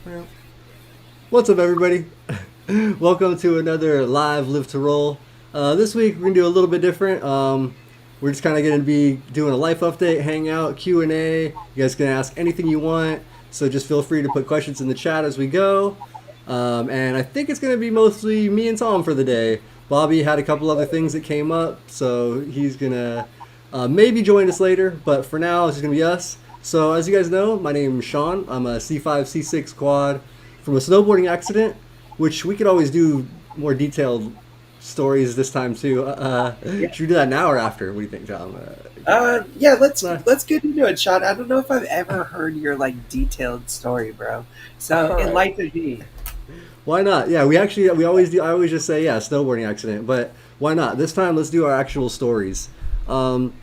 Well, what's up, everybody? Welcome to another live Live to Roll. This week we're gonna do a little bit different. We're just kind of gonna be doing a life update, hangout, Q&A. You guys can ask anything you want, so just feel free to put questions in the chat as we go. And I think it's gonna be mostly me and Tom for the day. Bobby had a couple other things that came up, so he's gonna maybe join us later. But for now, it's just gonna be us. So as you guys know, my name is Shawn. I'm a C5, C6 quad from a snowboarding accident, which we could always do more detailed stories this time too. Yeah. Should we do that now or after? What do you think, Tom? Yeah. Let's Uh, let's get into it, Sean. I don't know if I've ever heard your detailed story, bro. So all right. enlighten me. Why not? Yeah, we always do. I always just say yeah, snowboarding accident, but why not? This time, let's do our actual stories. Um,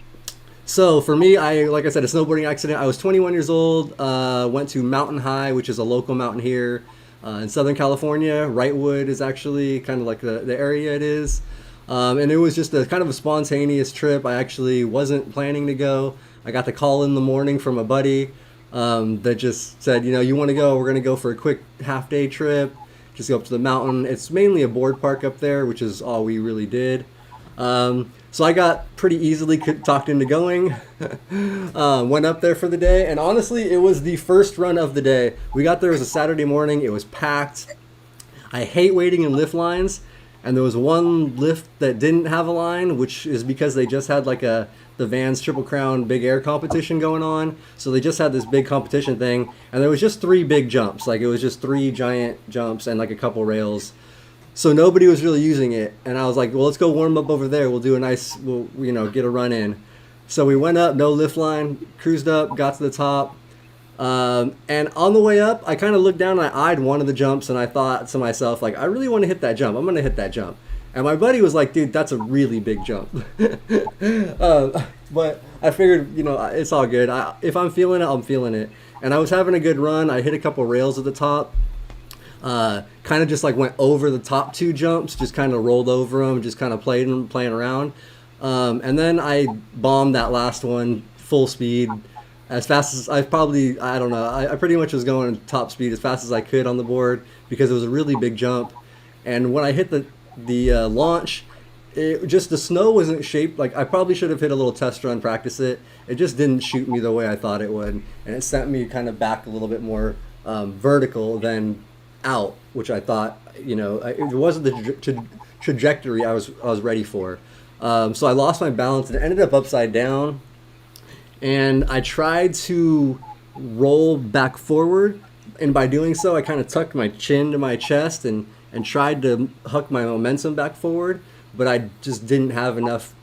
So for me, like I said, a snowboarding accident. I was 21 years old. Went to Mountain High, which is a local mountain here in Southern California. Wrightwood is actually kind of like the area it is. And it was just a kind of a spontaneous trip. I actually wasn't planning to go. I got the call in the morning from a buddy that just said, you want to go? We're going to go for a quick half day trip. Just go up to the mountain. It's mainly a board park up there, which is all we really did. So I got pretty easily talked into going. Went up there for the day, and honestly, it was the first run of the day. We got there, it was a Saturday morning. It was packed. I hate waiting in lift lines, and there was one lift that didn't have a line, which is because they just had like the Vans Triple Crown Big Air competition going on. So they just had this big competition thing, and there was just three big jumps. Like it was just three giant jumps and like a couple rails. So nobody was really using it, and I was like, well, let's go warm up over there. We'll do a nice, we'll get a run in. So we went up, no lift line, cruised up, got to the top. And on the way up, I kind of looked down and I eyed one of the jumps and I thought to myself, like, I really want to hit that jump. I'm going to hit that jump. And my buddy was like, dude, that's a really big jump. But I figured, it's all good. If I'm feeling it, I'm feeling it. And I was having a good run. I hit a couple rails at the top. Kind of just like went over the top two jumps, just kind of rolled over them, just kind of playing around. And then I bombed that last one full speed as fast as I don't know, I pretty much was going top speed as fast as I could on the board because it was a really big jump. And when I hit the launch, the snow wasn't shaped like I probably should have hit a little test run, practice it. It just didn't shoot me the way I thought it would, and it sent me kind of back a little bit more vertical than out, which I thought it wasn't the trajectory I was ready for. So I lost my balance and ended up upside down, and I tried to roll back forward, and by doing so, I kind of tucked my chin to my chest and tried to huck my momentum back forward, but I just didn't have enough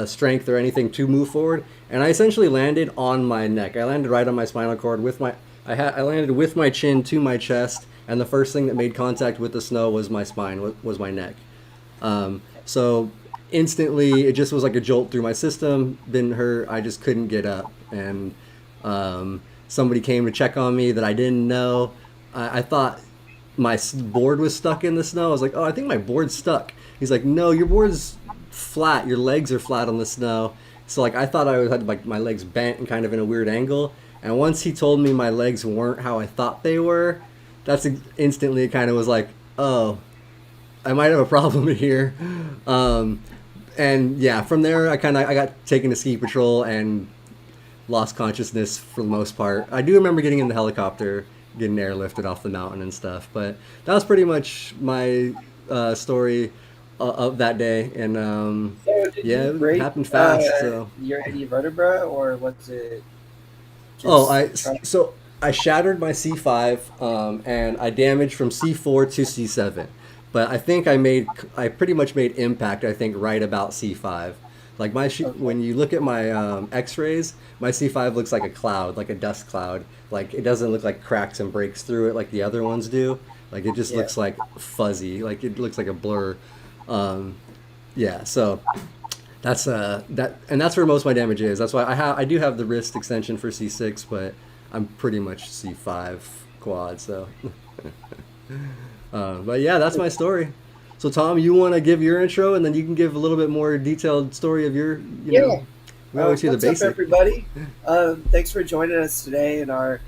strength or anything to move forward, and I essentially landed on my neck. I landed right on my spinal cord with my I landed with my chin to my chest, and the first thing that made contact with the snow was my spine, was my neck. So instantly, it just was like a jolt through my system. Didn't hurt. I just couldn't get up, and somebody came to check on me that I didn't know. I thought my board was stuck in the snow. I was like, oh, I think my board's stuck. He's like, no, your board's flat. Your legs are flat on the snow. So like I thought I had like my legs bent and kind of in a weird angle. And once he told me my legs weren't how I thought they were, that's instantly it kind of was like, oh, I might have a problem here. Um, and yeah, from there I got taken to ski patrol and lost consciousness for the most part. I do remember getting in the helicopter, getting airlifted off the mountain and stuff. But that was pretty much my story of that day. And So did yeah, you it break happened fast. So your any vertebra, or was it oh, just I shattered my C5, and I damaged from C4 to C7. But I pretty much made impact. I think right about C5. Like okay? when you look at my X-rays, my C5 looks like a cloud, like a dust cloud. Like it doesn't look like cracks and breaks through it like the other ones do. Like it just Yeah. looks like fuzzy. Like it looks like a blur. Um, yeah. So and that's where most of my damage is. That's why I do have the wrist extension for C6, but I'm pretty much C5 quad. So, but yeah, that's my story. So Tom, you want to give your intro, and then you can give a little bit more detailed story of your. Yeah. We always hear the What's up, basic. everybody? Thanks for joining us today in our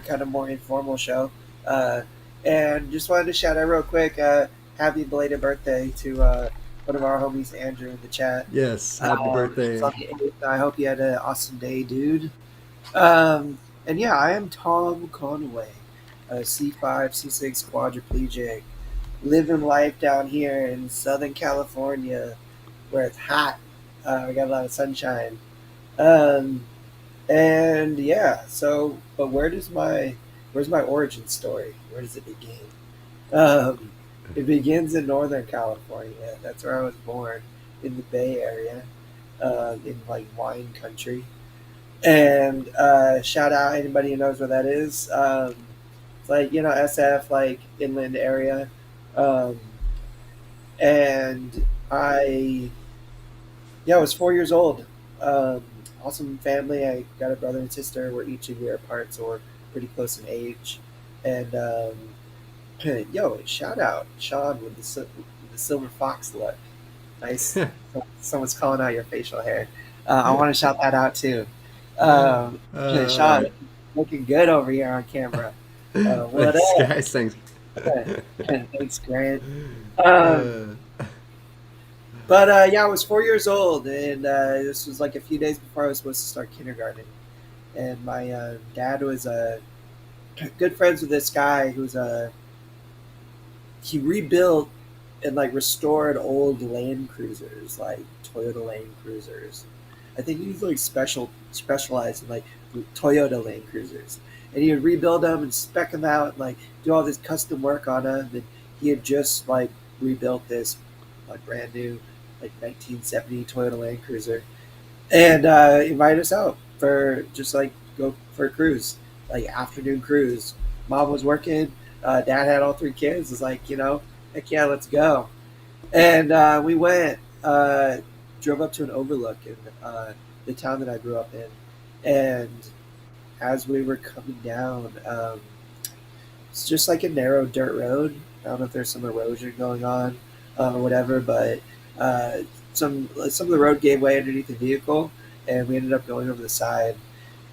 kind of more informal show. Uh, and just wanted to shout out real quick, happy belated birthday to one of our homies, Andrew, in the chat. Yes, happy It's birthday. on the 8th. I hope you had an awesome day, dude. Um, and yeah, I am Tom Conway, a C5, C6 quadriplegic, living life down here in Southern California where it's hot. We got a lot of sunshine. Um, and yeah, so but where's my origin story? Where does it begin? Um, it begins in Northern California. That's where I was born, in the Bay Area, in like wine country. And shout out anybody who knows where that is. It's like SF, like inland area. Um, and I Yeah, I was 4 years old. Um, awesome family. I got a brother and sister. We're each a year apart, so we're pretty close in age. And yo, shout out Shawn with the silver fox look. Nice. Someone's calling out your facial hair. I want to shout that out too. Shawn, Uh, looking good over here on camera. What thanks, up? guys. Thanks. Thanks, Grant. Um, Uh, But yeah, I was 4 years old, and this was like a few days before I was supposed to start kindergarten. And my dad was good friends with this guy who's he rebuilt and like restored old Land Cruisers, like Toyota Land Cruisers. I think he's like specialized in like Toyota Land Cruisers, and he would rebuild them and spec them out and like do all this custom work on them. And he had just like rebuilt this like brand new like 1970 Toyota Land Cruiser, and invited us out for just like go for a cruise, like afternoon cruise. Mom was working, dad had all three kids. It's like heck yeah, let's go. And we went, drove up to an overlook in the town that I grew up in, and as we were coming down, it's just like a narrow dirt road. I don't know if there's some erosion going on or whatever, but uh, some of the road gave way underneath the vehicle, and we ended up going over the side.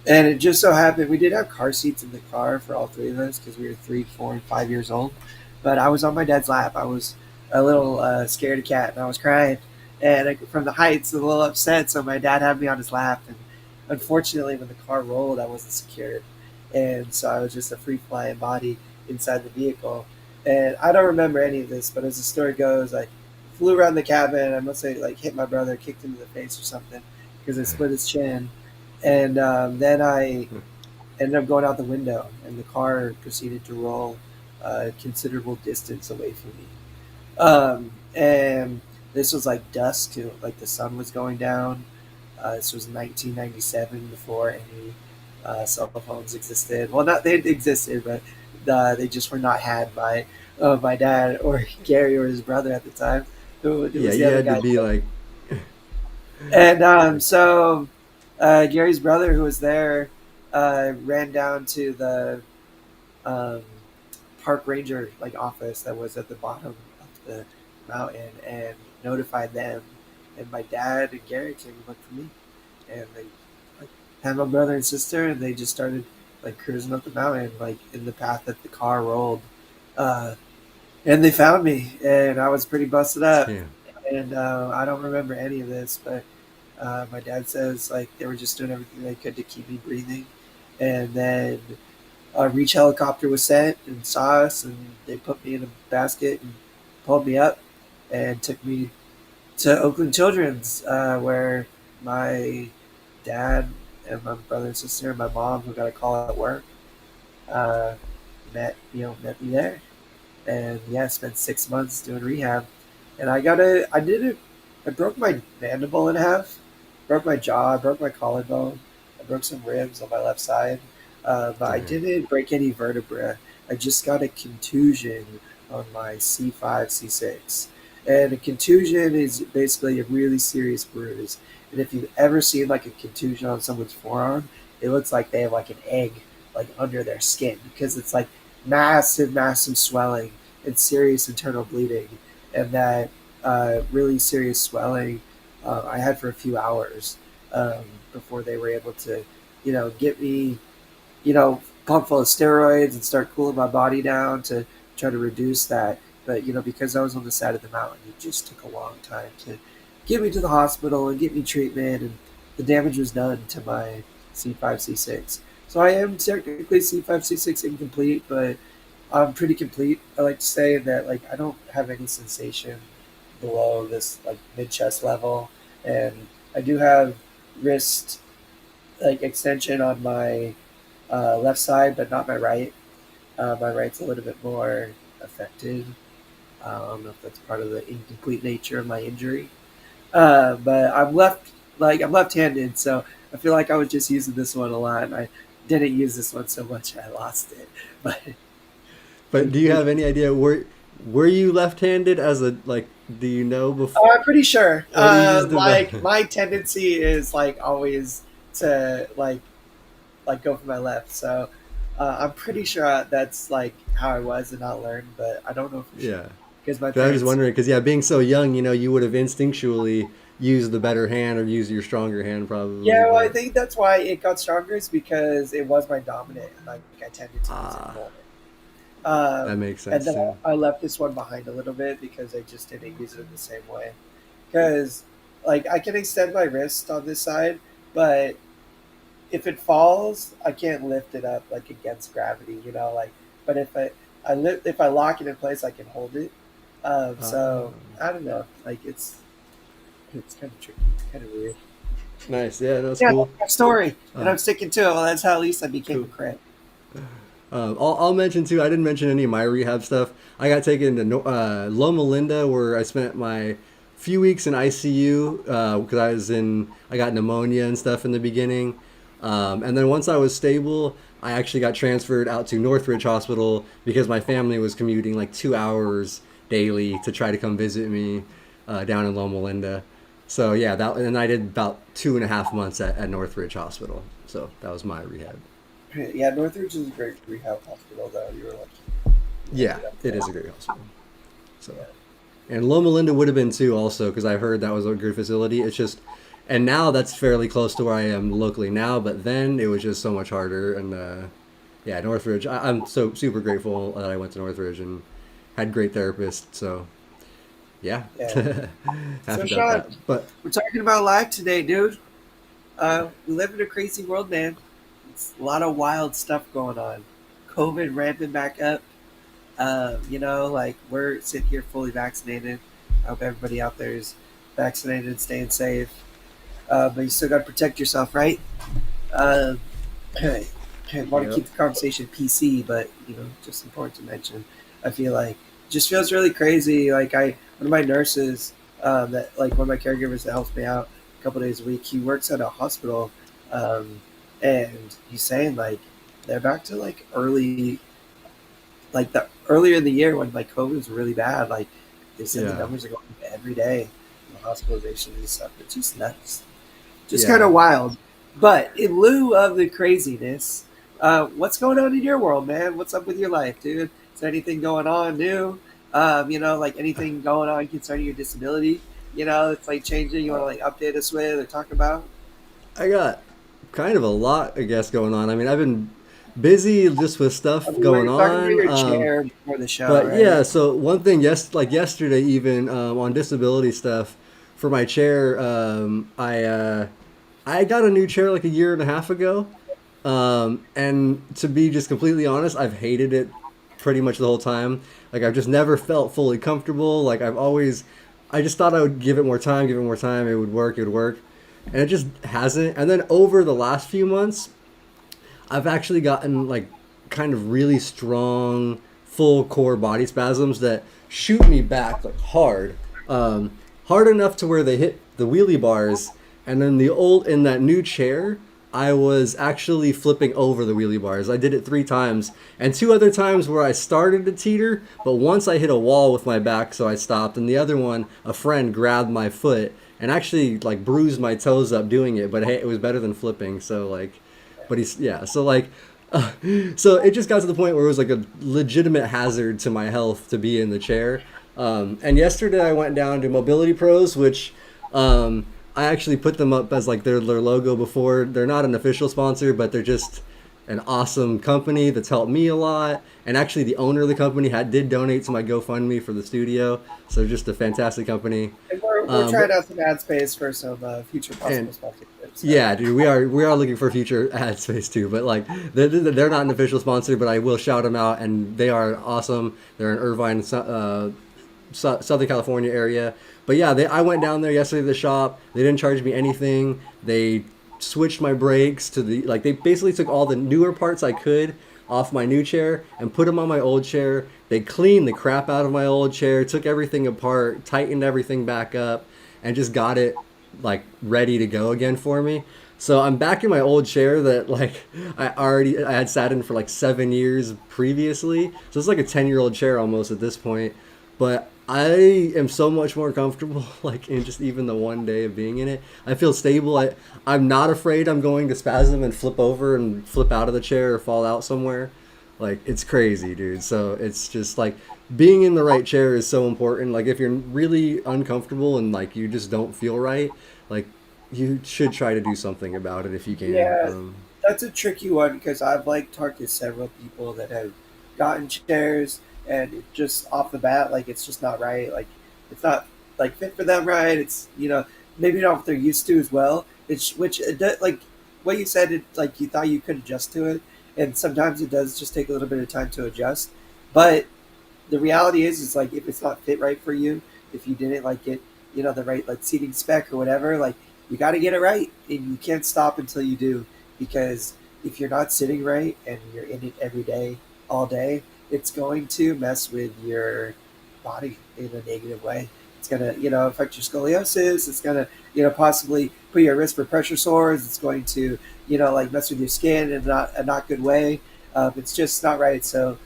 And it just so happened we did have car seats in the car for all three of us because we were 3, 4, and 5 years old. But I was on my dad's lap. I was a little scared of cat, and I was crying. And from the heights, a little upset. So my dad had me on his lap, and unfortunately, when the car rolled, I wasn't secured, and so I was just a free flying body inside the vehicle. And I don't remember any of this, but as the story goes, I flew around the cabin. I must say, like, hit my brother, kicked him in the face or something, because I split his chin. And then I ended up going out the window, and the car proceeded to roll a considerable distance away from me. And this was like dusk too, like the sun was going down. This was 1997 before any cell phones existed. Well, not they existed, but they just were not had by my dad or Gary or his brother at the time. Who yeah, was the you other had to guy? be like, And so Gary's brother, who was there, ran down to the um, park ranger like office that was at the bottom of the mountain and notified them. And my dad and Gary came and looked for me, and they like had my brother and sister, and they just started like cruising up the mountain, like in the path that the car rolled. Uh, and they found me, and I was pretty busted up. damn. And I don't remember any of this, but my dad says like they were just doing everything they could to keep me breathing. And then a reach helicopter was sent and saw us, and they put me in a basket and pulled me up and took me to Oakland Children's, where my dad and my brother and sister and my mom, who got a call at work, uh, met me there. And yeah, I spent 6 months doing rehab. And I did it. I broke my mandible in half, broke my jaw, I broke my collarbone, I broke some ribs on my left side, but I Damn. didn't break any vertebra. I just got a contusion on my C5, C6. And a contusion is basically a really serious bruise. And if you've ever seen like a contusion on someone's forearm, it looks like they have like an egg like under their skin because it's like massive, massive swelling and serious internal bleeding. And that really serious swelling I had for a few hours before they were able to, get me, you know, pump full of steroids and start cooling my body down to try to reduce that. But because I was on the side of the mountain, it just took a long time to get me to the hospital and get me treatment, and the damage was done to my C5, C6. So I am technically C5, C6 incomplete, but I'm pretty complete. I like to say that like I don't have any sensation below this like mid chest level, and I do have wrist like extension on my left side, but not my right. My right's a little bit more affected. I don't know if that's part of the incomplete nature of my injury. But I'm left-handed, so I feel like I was just using this one a lot, and I didn't use this one so much I lost it. But But do you have any idea were you left-handed as a like? Do you know before? I'm pretty sure. Or do you use the Like my tendency is like always to like go for my left. So I'm pretty sure that's like how I was and I learned, but I don't know for sure Yeah. because my 'Cause I was just parents. wondering because yeah, being so young, you would have instinctually used the better hand or used your stronger hand probably. Yeah, well, I But think that's why it got stronger is because it was my dominant, and like I tended to use it ah, more. that Um, makes and sense then too. I left this one behind a little bit because I just didn't use it in the same way. Because like I can extend my wrist on this side, but if it falls, I can't lift it up like against gravity, like. But if I lock it in place, I can hold it. Ah, So I don't know, like it's kind of tricky, kind of weird. nice. Yeah, that's Yeah, cool. that's my story, and Uh, I'm sticking to it. Well, that's how at least I became a cool. crimp. I'll mention too. I didn't mention any of my rehab stuff. I got taken to Loma Linda, where I spent my few weeks in ICU because I got pneumonia and stuff in the beginning, and then once I was stable, I actually got transferred out to Northridge Hospital because my family was commuting like 2 hours daily to try to come visit me down in Loma Linda. So yeah, that and I did about 2.5 months at Northridge Hospital. So that was my rehab. Yeah, Northridge is a great rehab hospital, though. You were lucky. You Yeah, ended up it there. is a great hospital. So, Yeah. and Loma Linda would have been too, also, because I heard that was a good facility. It's just, and now that's fairly close to where I am locally now, but then it was just so much harder. And yeah, Northridge, I'm so super grateful that I went to Northridge and had great therapists. So, yeah, Yeah. So, happy about Shawn, that. But we're talking about life today, dude. We live in a crazy world, man. It's a lot of wild stuff going on. COVID ramping back up. Like we're sitting here fully vaccinated. I hope everybody out there is vaccinated and staying safe. But you still got to protect yourself, right? Um, I want to yep, keep the conversation PC, but just important to mention. I feel like it just feels really crazy. Like one of my nurses, that like one of my caregivers that helps me out a couple days a week. He works at a hospital, um, and he's saying like they're back to like the earlier in the year when like COVID was really bad. Like they said the yeah, numbers are going up every day, the hospitalizations and stuff. It's just nuts, just kind yeah. of wild. But in lieu of the craziness, what's going on in your world, man? What's up with your life, dude? Is there anything going on new? Like anything going on concerning your disability? It's like changing. You want to like update us with or talk about? I got kind of a lot, I guess, going on. I mean, I've been busy just with I stuff mean, we going were talking about on. your chair before the show, But right? yeah, so one thing, yes, like yesterday, even on disability stuff, for my chair, I got a new chair like a year and a half ago, and to be just completely honest, I've hated it pretty much the whole time. Like I've just never felt fully comfortable. Like I just thought I would give it more time, it would work, and it just hasn't. And then over the last few months, I've actually gotten like kind of really strong full core body spasms that shoot me back like hard, hard enough to where they hit the wheelie bars. And then in that new chair, I was actually flipping over the wheelie bars. I did it 3 times, and 2 other times where I started to teeter, but once I hit a wall with my back, so I stopped. And the other one, a friend grabbed my foot and actually like bruised my toes up doing it. But hey, it was better than flipping. So like, but he's yeah. So like, uh, so it just got to the point where it was like a legitimate hazard to my health to be in the chair. And yesterday I went down to Mobility Pros, which I actually put them up as like their logo before. They're not an official sponsor, but they're just an awesome company that's helped me a lot. And actually, the owner of the company did donate to my GoFundMe for the studio. So just a fantastic company. And we're trying But out some ad space for some future and possible sponsorships. So yeah, dude, we are looking for future ad space too. But like they're not an official sponsor, but I will shout them out, and they are awesome. They're in Irvine, Southern California area. But yeah, I went down there yesterday to the shop. They didn't charge me anything. They switched my brakes to the like. They basically took all the newer parts I could off my new chair and put them on my old chair. They cleaned the crap out of my old chair, took everything apart, tightened everything back up, and just got it like ready to go again for me. So I'm back in my old chair that like I had sat in for like 7 years previously. So it's like a 10-year-old chair almost at this point. But I am so much more comfortable like in just even the one day of being in it. I feel stable. I'm not afraid I'm going to spasm and flip over and flip out of the chair or fall out somewhere. Like it's crazy, dude. So it's just like being in the right chair is so important. Like if you're really uncomfortable and like you just don't feel right, like you should try to do something about it if you can. yeah, that's a tricky one because I've like talked to several people that have gotten chairs and it just off the bat, like it's just not right. Like it's not like fit for them right. It's maybe not what they're used to as well. It's which it does, like what you said. It like you thought you could adjust to it, and sometimes it does just take a little bit of time to adjust. But the reality is like if it's not fit right for you, if you didn't like get the right like seating spec or whatever, like you got to get it right, and you can't stop until you do, because if you're not sitting right and you're in it every day, all day, it's going to mess with your body in a negative way. It's gonna affect your scoliosis. It's gonna possibly put you at risk for pressure sores. It's going to like mess with your skin in not a not good way. It's just not right. So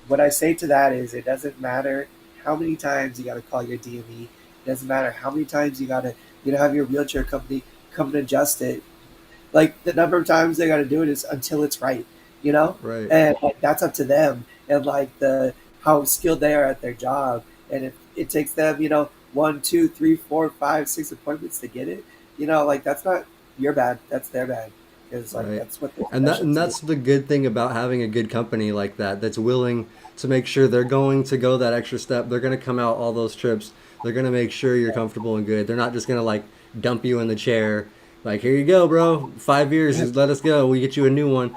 what I say to that is it doesn't matter how many times you got to call your DME. It doesn't matter how many times you got to have your wheelchair company come and adjust it. Like the number of times they got to do it is until it's right, Right. and like, that's up to them and like the how skilled they are at their job. And if it takes them, one, two, three, four, five, six appointments to get it, like that's not your bad, that's their bad because like Right. that's what their And specialty is. that's the good thing about having a good company like that that's willing to make sure they're going to go that extra step. They're going to come out all those trips. They're going to make sure you're comfortable and good. They're not just going to like dump you in the chair. Like, here you go, bro. 5 years, just let us go. We get you a new one.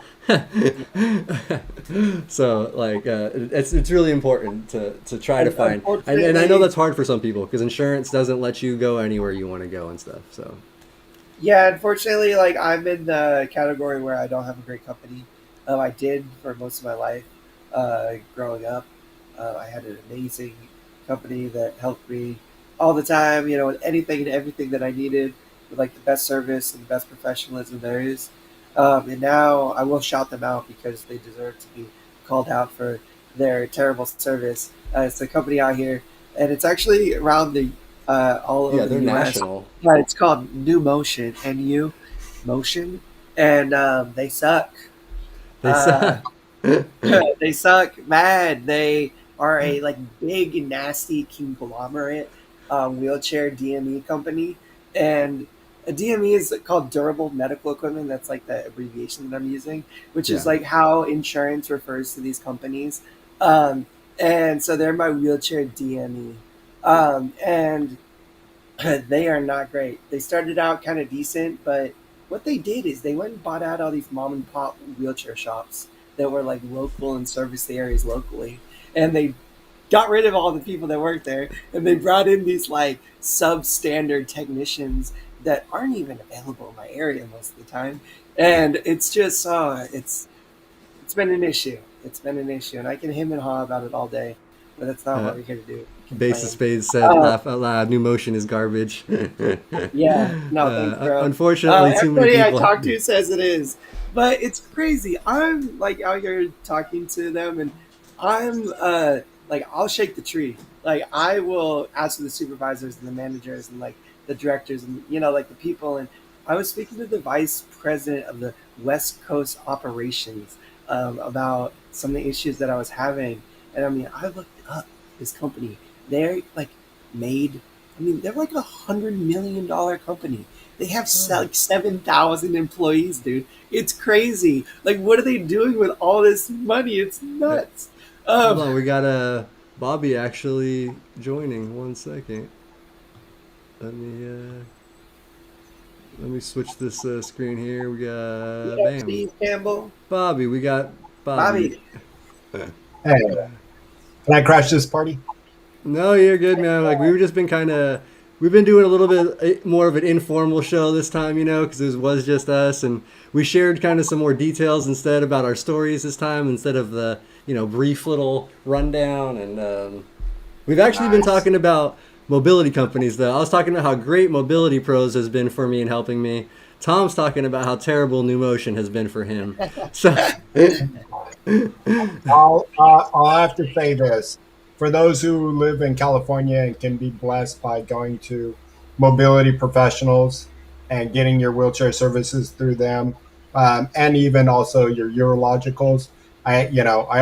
So, like, it's really important to try to And find. And I know unfortunately, that's hard for some people because insurance doesn't let you go anywhere you want to go and stuff. So, yeah, unfortunately, like I'm in the category where I don't have a great company. I did for most of my life growing up. I had an amazing company that helped me all the time, with anything and everything that I needed, with like the best service and the best professionalism there is. And now I will shout them out because they deserve to be called out for their terrible service. It's a company out here, and it's actually around the all yeah, over the they're U.S. national. Yeah, it's called New Motion, NU Motion, and they suck. They Uh, said. they suck bad. They are a like big nasty conglomerate wheelchair DME company, and a DME is called durable medical equipment. That's like the abbreviation that I'm using, which is Yeah. like how insurance refers to these companies. Um, and so they're my wheelchair DME, and they are not great. They started out kind of decent, but what they did is they went and bought out all these mom and pop wheelchair shops that were like local and service the areas locally, and they got rid of all the people that worked there, and they brought in these like substandard technicians that aren't even available in my area most of the time, and it's just it's been an issue. It's been an issue, and I can hem and haw about it all day, but that's not Uh, what we're here to do. Base of Complain. Spades said, Uh, "Laugh out loud. New motion is garbage." Yeah, no, thanks, bro. Unfortunately, too many Everybody I people. talk to says it is, but it's crazy. I'm like out here talking to them, and I'm like I'll shake the tree. Like I will ask for the supervisors and the managers and like the directors and like the people. And I was speaking to the vice president of the West Coast operations about some of the issues that I was having, and I mean I looked up this company. They're like made I mean, they're like $100 million company. They have Oh. like 7,000 employees, dude. It's crazy. Like, what are they doing with all this money? It's Hey, nuts. hold Um, on, we got Bobby actually joining. 1 second. Let me let me switch this screen here. We got what up, bam, Steve Campbell? Bobby. We got Bobby. Bobby, Hey, can I crash this party? No, you're good, man. Like we were just been kind of, we've been doing a little bit more of an informal show this time, because it was just us, and we shared kind of some more details instead about our stories this time instead of the brief little rundown. And we've actually been nice. talking about mobility companies, though. I was talking about how great Mobility Pros has been for me and helping me. Tom's talking about how terrible New Motion has been for him. So, I'll have to say this. For those who live in California and can be blessed by going to mobility professionals and getting your wheelchair services through them, and even also your urologicals, I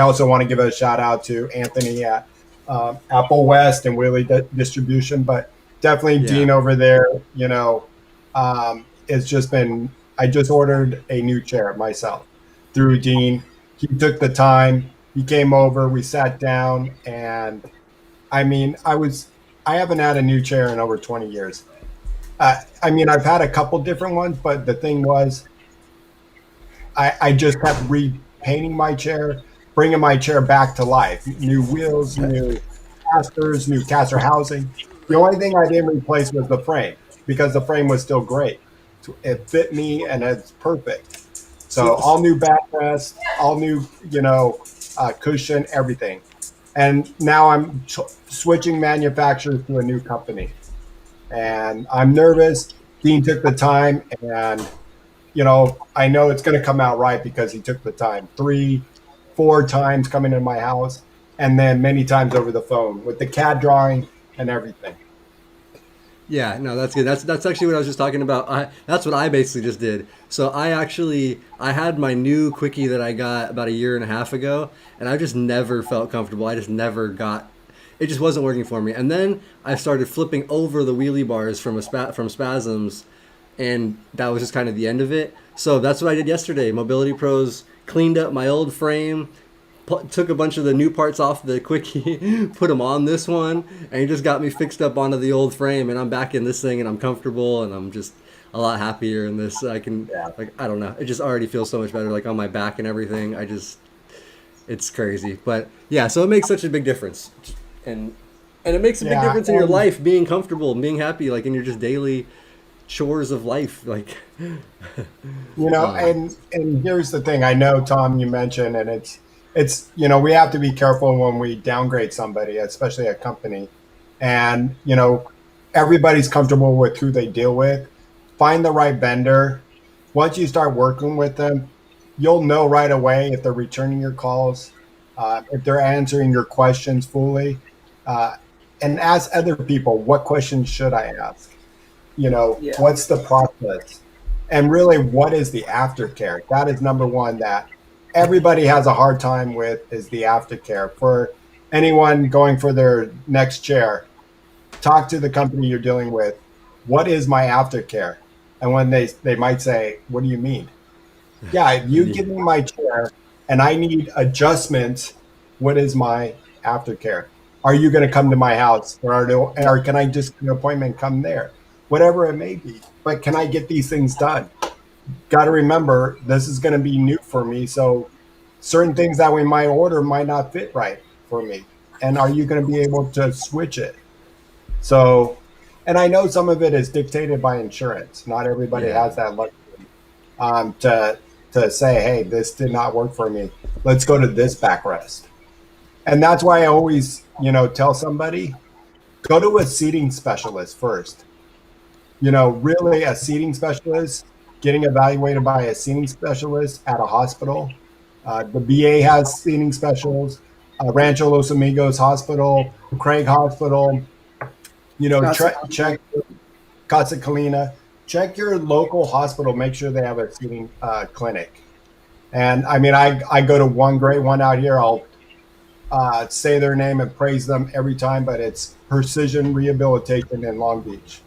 also want to give a shout out to Anthony at Apple West and Wheelie Distribution, but definitely yeah. Dean over there. It's just been. I just ordered a new chair myself through Dean. He took the time. He came over. We sat down, and I mean, I haven't had a new chair in over 20 years. I mean, I've had a couple different ones, but the thing was, I just kept repainting my chair, bringing my chair back to life. New wheels, new casters, new caster housing. The only thing I didn't replace was the frame because the frame was still great. It fit me and it's perfect. So So, all new backrest, all new, cushion, everything. And now I'm switching manufacturers to a new company, and I'm nervous. Dean took the time, and I know it's going to come out right because he took the time. 3, 4 times coming to my house, and then many times over the phone with the CAD drawing and everything. yeah, no, that's good. That's actually what I was just talking about. That's what I basically just did. So I had my new quickie that I got about a year and a half ago, and I just never felt comfortable. I just never got. It just wasn't working for me. And then I started flipping over the wheelie bars from spasms, and that was just kind of the end of it. So that's what I did yesterday. Mobility Pros cleaned up my old frame, took a bunch of the new parts off the quickie, put them on this one, and he just got me fixed up onto the old frame, and I'm back in this thing, and I'm comfortable, and I'm just a lot happier in this. I can, Yeah. like, I don't know, it just already feels so much better, like on my back and everything. It's crazy, but yeah, so it makes such a big difference, and it makes a big Yeah. difference in your life, being comfortable and being happy, like in your just daily chores of life, like. um, And here's the thing. I know, Tom, you mentioned, and it's we have to be careful when we downgrade somebody, especially a company. And everybody's comfortable with who they deal with. Find the right vendor. Once you start working with them, you'll know right away if they're returning your calls, if they're answering your questions fully, uh, and ask other people, what questions should I ask? Yeah. What's the process? And really, what is the aftercare? That is number one that everybody has a hard time with is the aftercare. For anyone going for their next chair, talk to the company you're dealing with. What is my aftercare? And when they might say, what do you mean? Yeah, if you yeah. give me my chair and I need adjustments, what is my aftercare? Are you going to come to my house, or can I just get an appointment, come there? Whatever it may be. But can I get these things done? Got to remember, this is going to be new for me. So certain things that we might order might not fit right for me. And are you going to be able to switch it? So, and I know some of it is dictated by insurance. Not everybody Yeah. has that luxury to say, hey, this did not work for me. Let's go to this backrest. And that's why I always, tell somebody, go to a seating specialist first. Really a seating specialist, getting evaluated by a seating specialist at a hospital. The VA has seating specialists, Rancho Los Amigos Hospital, Craig Hospital, Casa check Casa Colina, check your local hospital, make sure they have a seating clinic. And I mean, I go to one great one out here. say their name and praise them every time, but it's Precision Rehabilitation in Long Beach.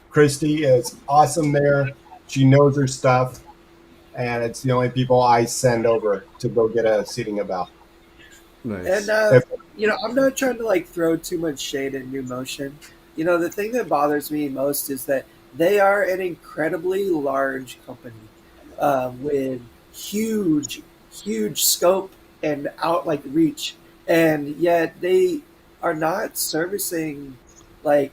Christy is awesome there. She knows her stuff, and it's the only people I send over to go get a seating eval. And Nice. If, I'm not trying to like throw too much shade at New Motion. The thing that bothers me most is that they are an incredibly large company with huge, huge scope and out like reach, and yet they are not servicing like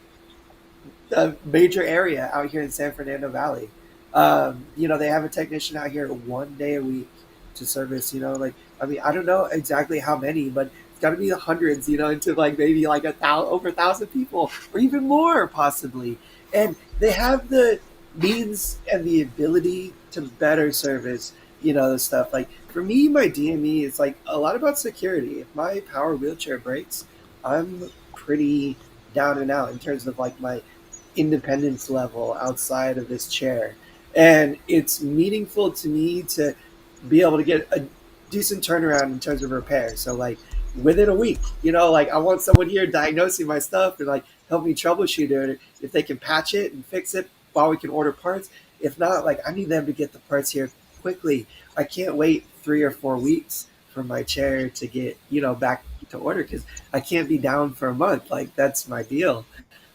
a major area out here in San Fernando Valley. They have a technician out here 1 day a week to service. I mean, I don't know exactly how many, but it's got to be the hundreds. Into like maybe like over 1,000 people or even more possibly. And they have the means and the ability to better service. The stuff like for me, my DME is like a lot about security. If my power wheelchair breaks, I'm pretty down and out in terms of like my independence level outside of this chair. And it's meaningful to me to be able to get a decent turnaround in terms of repair. So like within a week, like I want someone here diagnosing my stuff and like help me troubleshoot it. If they can patch it and fix it while we can order parts. If not, like I need them to get the parts here quickly. I can't wait 3 or 4 weeks for my chair to get, back to order because I can't be down for a month. Like that's my deal.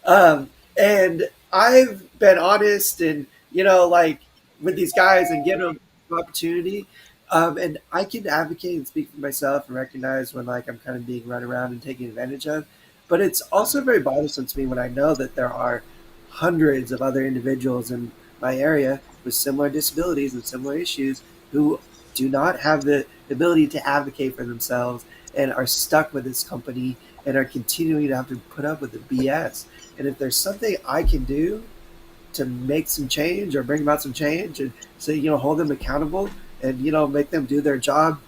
And I've been honest and, like with these guys and give them an opportunity. And I can advocate and speak for myself and recognize when like I'm kind of being run around and taken advantage of. But it's also very bothersome to me when I know that there are hundreds of other individuals in my area with similar disabilities and similar issues who do not have the ability to advocate for themselves and are stuck with this company and are continuing to have to put up with the BS. And if there's something I can do to make some change or bring about some change and say, hold them accountable and, make them do their job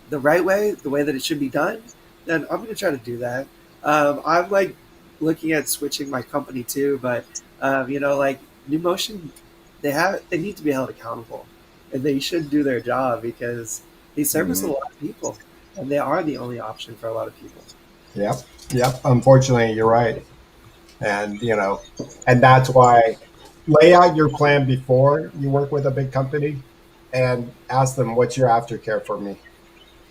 the right way, the way that it should be done, then I'm going to try to do that. I'm like looking at switching my company too, but, like New Motion, they need to be held accountable and they should do their job because they service a Mhm. lot of people and they are the only option for a lot of people. yep, yep. Unfortunately, you're right. And and that's why lay out your plan before you work with a big company and ask them, what's your aftercare for me?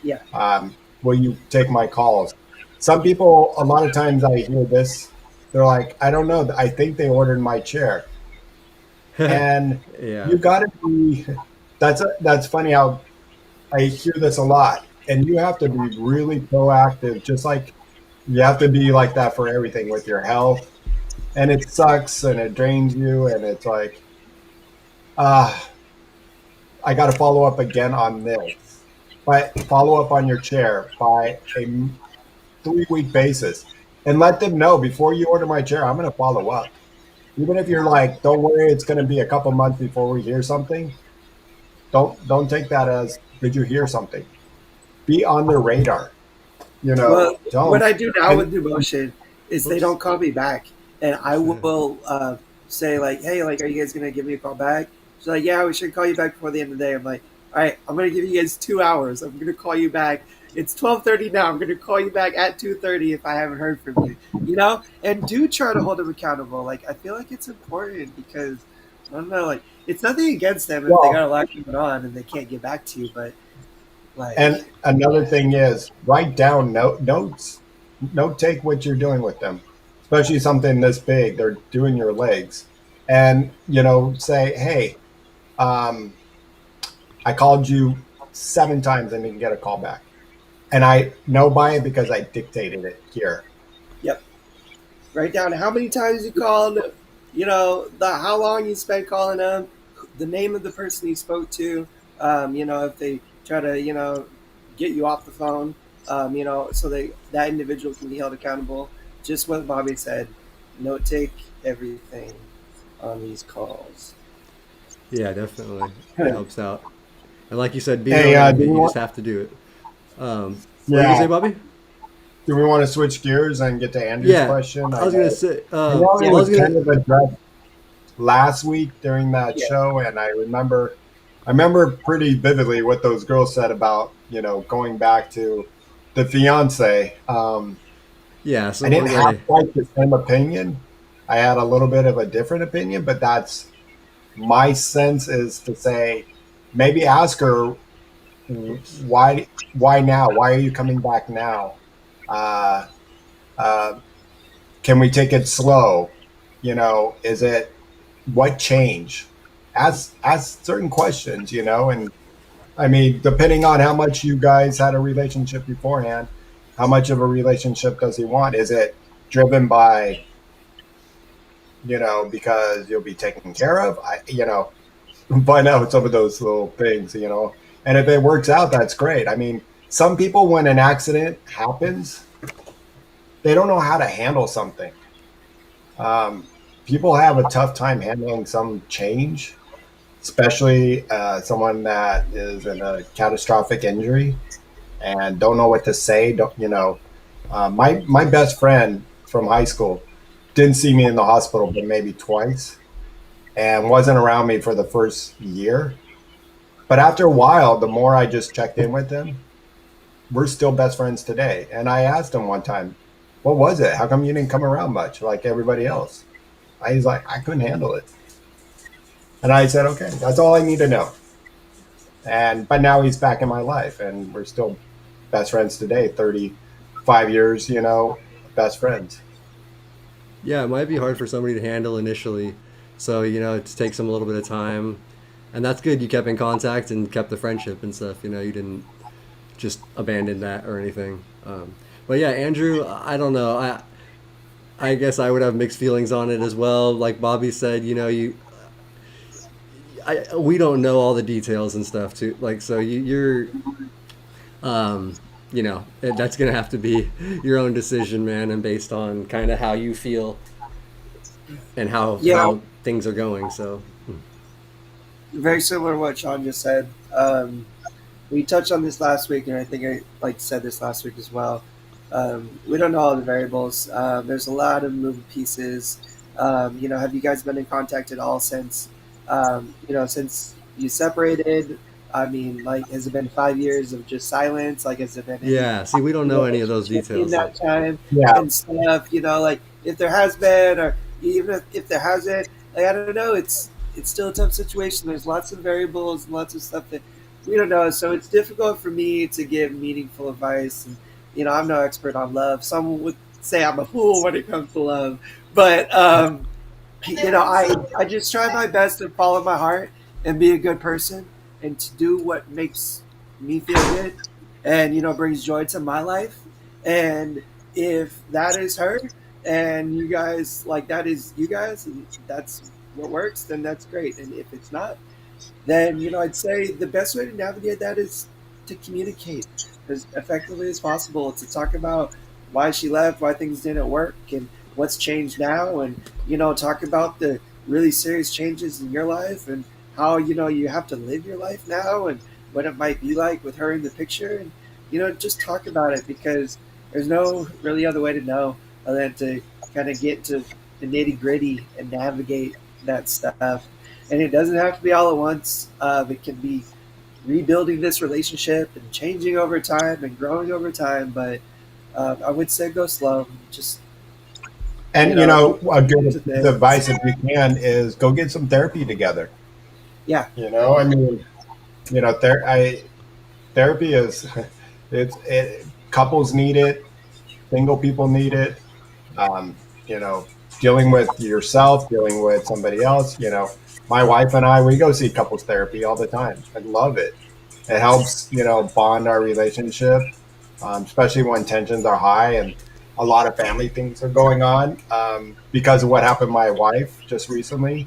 Yeah. Will you take my calls? Some people, a lot of times I hear this, they're like, I don't know, I think they ordered my chair. And Yeah. you got to be, that's funny how I hear this a lot. And you have to be really proactive, just like you have to be like that for everything with your health. And it sucks and it drains you. And it's like, ah, I got to follow up again on this. But follow up on your chair by a 3-week basis and let them know before you order my chair, I'm going to follow up. Even if you're like, don't worry, it's going to be a couple months before we hear something. Don't take that as, did you hear something? Be on their radar. Well, Tell what them. I do now And with Devotion is they Oops. don't call me back, and I will say like, "Hey, like, are you guys gonna give me a call back?" She's like, "Yeah, we should call you back before the end of the day." I'm like, "All right, I'm gonna give you guys 2 hours. I'm gonna call you back. It's 12:30 now. I'm gonna call you back at 2:30 if I haven't heard from you. And do try to hold them accountable. Like, I feel like it's important because I don't know, like, it's nothing against them if they well, got a lot going on and they can't get back to you, but like, and another thing is write down notes. Note take what you're doing with them, especially something this big. They're doing your legs, and say, hey, um, I called you 7 times and didn't get a call back. And I know by it because I dictated it here. yep. Write down how many times you called, the how long you spent calling them, the name of the person you spoke to. If they try to, get you off the phone, so that individual can be held accountable. Just what Bobby said. Note take everything on these calls. Yeah, definitely. It helps out. And like you said, be Hey, do relentless. we You just want? have to do it. What were you gonna say, Yeah, Bobby? do we want to switch gears and get to Andrew's Yeah, question? I was gonna say. I know it I was was gonna. kind of addressed last week during that Yeah. show, and I remember pretty vividly what those girls said about going back to the fiance. Yeah, I so didn't yeah, have quite the same opinion. I had a little bit of a different opinion, but that's my sense is to say maybe ask her why now? Why are you coming back now? Uh, uh, can we take it slow? Is it what change? Ask certain questions, and I mean, depending on how much you guys had a relationship beforehand, how much of a relationship does he want? Is it driven by, because you'll be taken care of? Find out some of those little things. And if it works out, that's great. I mean, some people, when an accident happens, they don't know how to handle something. Um, People have a tough time handling some change, especially someone that is in a catastrophic injury and don't know what to say. My best friend from high school didn't see me in the hospital, but maybe twice, and wasn't around me for the first year. But after a while, the more I just checked in with him, we're still best friends today. And I asked him one time, "What was it? How come you didn't come around much like everybody else?" He's like, "I couldn't handle it." And I said, "Okay, that's all I need to know." But now he's back in my life, and we're still best friends today. 35 years, best friends. yeah, it might be hard for somebody to handle initially. So, it takes them a little bit of time. And that's good. You kept in contact and kept the friendship and stuff. You didn't just abandon that or anything. But yeah, Andrew, I don't know. I guess I would have mixed feelings on it as well. Like Bobby said, we don't know all the details and stuff too. Like, so um, that's gonna have to be your own decision, man, and based on kind of how you feel and how Yeah, things are going. So very similar to what Shawn just said. We touched on this last week, and I think I said this last week as well. We don't know all the variables. There's a lot of moving pieces. Have you guys been in contact at all since you separated? I mean, has it been 5 years of just silence? Has it been any yeah, see, we don't know any of those relationship in details that yet. time Yeah. and stuff? If there has been, or even if there hasn't, I don't know. It's still a tough situation. There's lots of variables and lots of stuff that we don't know. So it's difficult for me to give meaningful advice. And I'm no expert on love. Some would say I'm a fool when it comes to love, but I just try my best to follow my heart and be a good person and to do what makes me feel good and brings joy to my life. And if that is her and you guys that is you guys and that's what works, then that's great. And if it's not, then I'd say the best way to navigate that is to communicate as effectively as possible, to talk about why she left, why things didn't work, and what's changed now, and talk about the really serious changes in your life and how you have to live your life now and what it might be like with her in the picture, and just talk about it, because there's no really other way to know other than to kind of get to the nitty gritty and navigate that stuff. And it doesn't have to be all at once. It can be rebuilding this relationship and changing over time and growing over time. But I would say go slow. Just And a good to piece things. of advice, if you can, is go get some therapy together. Yeah, I mean, therapy is couples need it, single people need it. Um, you know, Dealing with yourself, dealing with somebody else. My wife and I, we go see couples therapy all the time. I love it. It helps, bond our relationship, especially when tensions are high and a lot of family things are going on. Because of what happened to my wife just recently,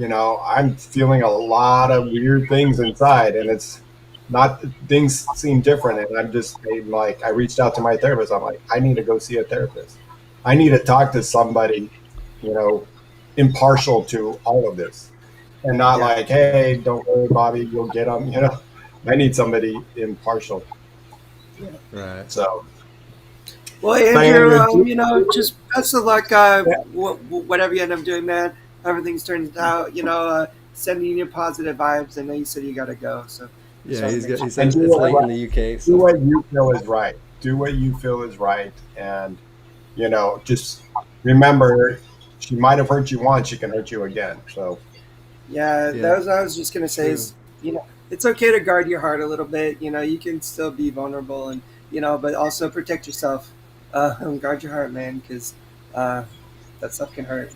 I'm feeling a lot of weird things inside, and it's not things seem different. And I'm like, I reached out to my therapist. I'm like, I need to go see a therapist. I need to talk to somebody, you know, impartial to all of this, and not yeah. like, hey, don't worry, Bobby, you'll get them. I need somebody impartial. Yeah. Right. So, Well, but Andrew, Andrew, just best of luck. yeah, Whatever you end up doing, man. Everything's turned out. Sending you positive vibes. I know you said you got to go, so just Yeah, want to make he sure. and said it's late in the UK, do so what you feel is right. do what you feel is right, and just remember, she might have hurt you once, she can hurt you again. So Yeah, Yeah, that was I was just gonna say true. is it's okay to guard your heart a little bit. You can still be vulnerable and but also protect yourself. Guard your heart, man, because uh, that stuff can hurt,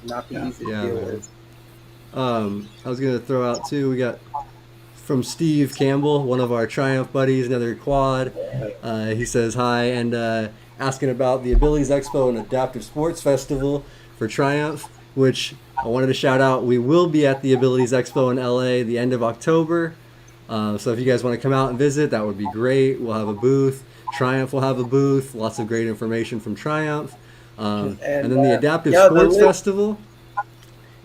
and not be yeah. easy to Yeah, deal man. with. I was gonna throw out too. We got from Steve Campbell, one of our Triumph buddies, another quad. He says hi and asking about the Abilities Expo and Adaptive Sports Festival for Triumph, which I wanted to shout out. We will be at the Abilities Expo in LA the end of October. So if you guys want to come out and visit, that would be great. We'll have a booth. Triumph will have a booth. Lots of great information from Triumph. And And then the Adaptive yeah, the Sports link. Festival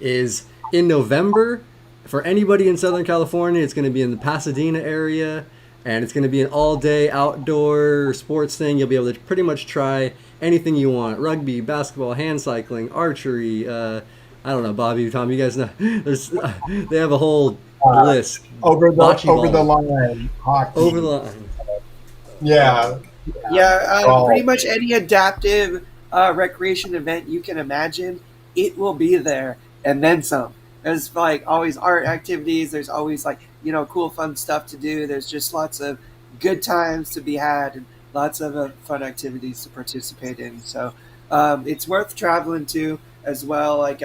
is in November. For anybody in Southern California, it's going to be in the Pasadena area, and it's going to be an all-day outdoor sports thing. You'll be able to pretty much try anything you want: rugby, basketball, hand cycling, archery. I don't know, Bobby, Tom. You guys know there's they have a whole Uh, list. over the Bocce ball line over the hockey. line. Yeah, Yeah, pretty golf. much any adaptive recreation event you can imagine, it will be there, and then some. There's like always art activities. There's always like cool, fun stuff to do. There's just lots of good times to be had, and lots of fun activities to participate in. So it's worth traveling to as well. Like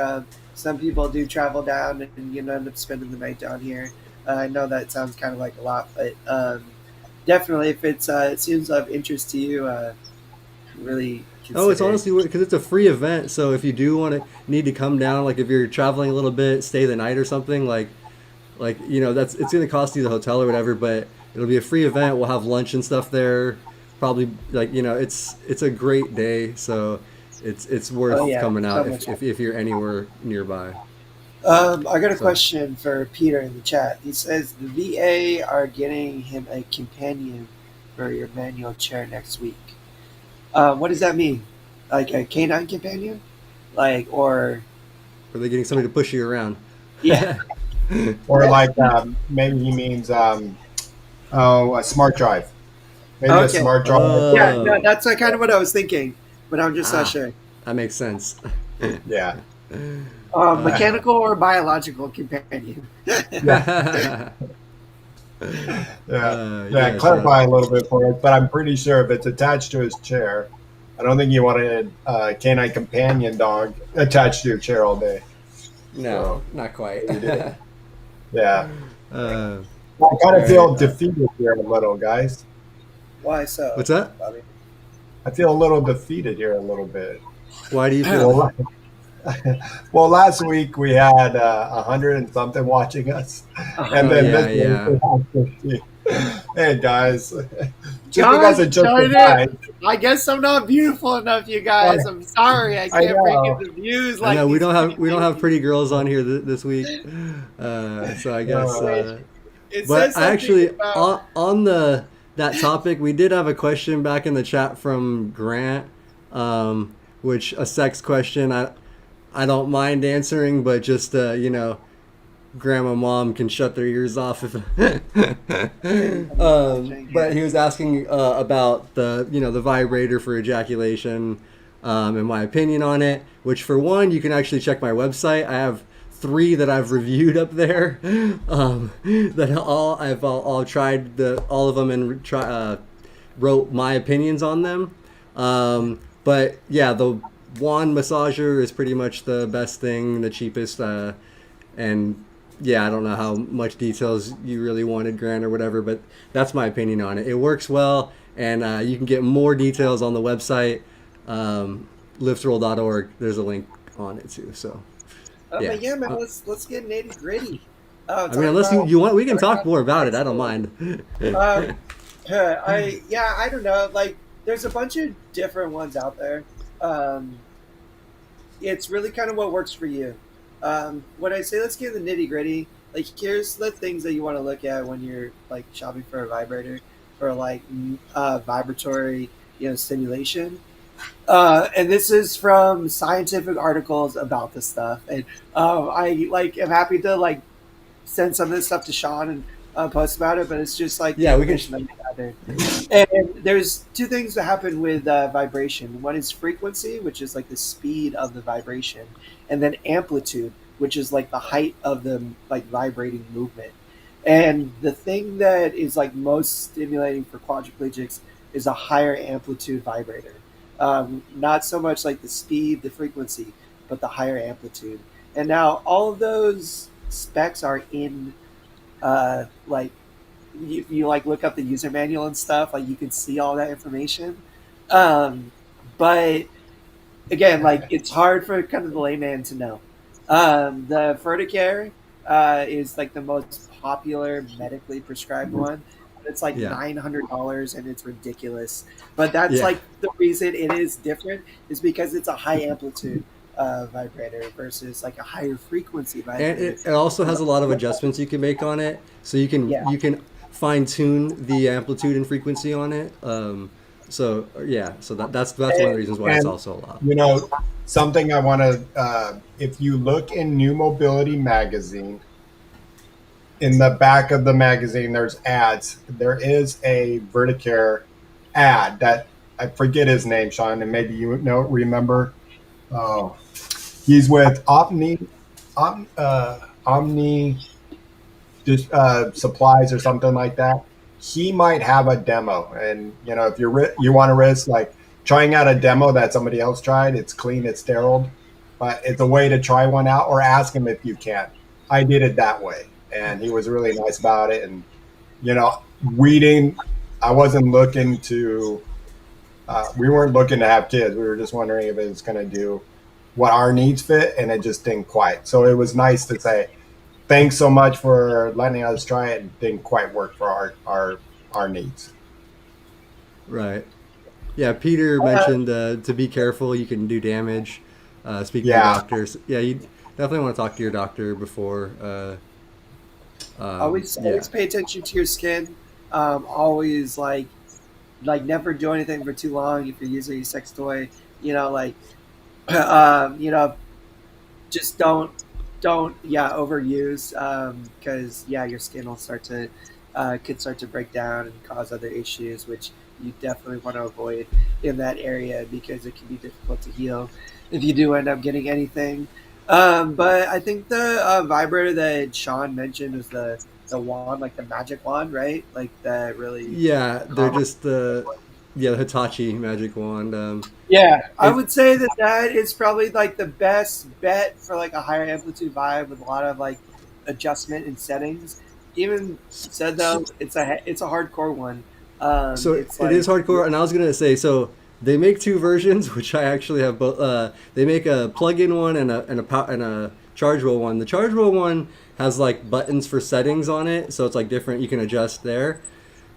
some people do travel down and end up spending the night down here. I know that sounds kind of like a lot, but definitely, if it seems of interest to you, really Oh, it's consider. honestly because it's a free event. So if you do want to need to come down, like if you're traveling a little bit, stay the night or something, like that's it's gonna cost you the hotel or whatever, but it'll be a free event. We'll have lunch and stuff there. Probably like it's a great day. So it's Oh worth yeah, coming so out much. if you're anywhere nearby. I got a So question for Peter in the chat. He says the VA are getting him a companion for your manual chair next week. What does that mean? Like a canine companion? Like or are they getting somebody to push you around? yeah, Or yeah. like maybe he means a smart drive. Maybe a Okay, smart drive. yeah. No, Oh, that's kind of what I was thinking, but I'm just not ah, sure. that makes sense. Yeah, uh, Mechanical or biological companion? yeah, yeah, yeah. yeah, so Clarify a little bit for us, but I'm pretty sure if it's attached to his chair, I don't think you want a canine companion dog attached to your chair all day. no, So not quite. you did. Yeah, uh, I kind all of feel right. defeated here a little, guys. Why so, What's that? Bobby? I feel a little defeated here a little bit. Why do you feel Well, that? well, last week we had 100 and something watching us, and Oh Uh-huh. then yeah, this week yeah. we have 50. Hey guys, just because Gosh it just darn it! arrived, I guess I'm not beautiful enough, you I guys. I'm sorry. I I can't bring in know. the views I like know these pretty we don't have ladies. pretty girls on here this week, so I guess. Uh, Which it But says I something actually about. on the that topic, we did have a question back in the chat from Grant, which a sex question. I don't mind answering, but just grandma mom can shut their ears off if. I'm watching But here. he was asking about the vibrator for ejaculation, and my opinion on it. Which for one, you can actually check my website. I have three that I've reviewed up there. That I've all tried all of them and wrote my opinions on them. But yeah, the wand massager is pretty much the best thing, the cheapest, and yeah, I don't know how much details you really wanted, Grant, or whatever, but that's my opinion on it. It works well, and you can get more details on the website, liftroll.org. There's a link on it too. So yeah, But yeah, man, let's get nitty gritty. I mean, Talk unless about you want, we can talk talk about more the about it. I don't expo. mind. Um, I don't know. Like, there's a bunch of different ones out there. Um, it's really kind of what works for you. When I say let's get in the nitty gritty, like here's the things that you want to look at when you're like shopping for a vibrator for like vibratory stimulation. And this is from scientific articles about this stuff, and I like am happy to like send some of this stuff to Shawn and post about it. But it's just like the Yeah, we can. information that we have rather. And there's two things that happen with vibration. One is frequency, which is like the speed of the vibration, and then amplitude, which is like the height of the like vibrating movement. And the thing that is like most stimulating for quadriplegics is a higher amplitude vibrator. Not so much like the speed, the frequency, but the higher amplitude. And now all of those specs are in like you like look up the user manual and stuff, like you can see all that information. Um, but again, like it's hard for kind of the layman to know. The Ferticare is like the most popular medically prescribed one. It's like Yeah. $900 and it's ridiculous. But that's Yeah. like the reason it is different is because it's a high amplitude vibrator versus like a higher frequency And vibrator. it also has a lot of adjustments you can make on it, so Yeah. you can fine tune the amplitude and frequency on it. So yeah, so that's one of the reasons why it's And also a lot. you know, something I want to, if you look in New Mobility magazine, in the back of the magazine, there's ads. There is a Verticare ad that I forget his name, Shawn, and maybe you remember. Oh, he's with Omni just supplies or something like that. He might have a demo, and you know, if you want to risk like trying out a demo that somebody else tried, it's clean, it's sterile, but it's a way to try one out, or ask him if you can. I did it that way, and he was really nice about it. And you know, we didn't. I wasn't looking to. We weren't looking to have kids. We were just wondering if it was going to do what our needs fit, and it just didn't quite. So it was nice to say, thanks so much for letting us try it. It didn't quite work for our needs. Right. Yeah. Peter mentioned to be careful. You can do damage. Speaking of Yeah, doctors, yeah, you definitely want to talk to your doctor before. Yeah. Always pay attention to your skin. Always like never do anything for too long if you're using a sex toy. You know, like you know, just don't yeah overuse because yeah your skin will start to could start to break down and cause other issues which you definitely want to avoid in that area because it can be difficult to heal if you do end up getting anything. But I think the vibrator that Shawn mentioned was the wand, like the magic wand, right? Like that really Yeah, they're calm. just yeah, the Hitachi magic wand. Yeah, I It would say that that is probably like the best bet for like a higher amplitude vibe with a lot of like adjustment and settings. Even said though, it's a hardcore one. So It's it is like hardcore, and I was gonna say so. They make two versions, which I actually have both. They make a plug-in one and a chargeable one. The chargeable one has like buttons for settings on it, so it's like different. You can adjust there.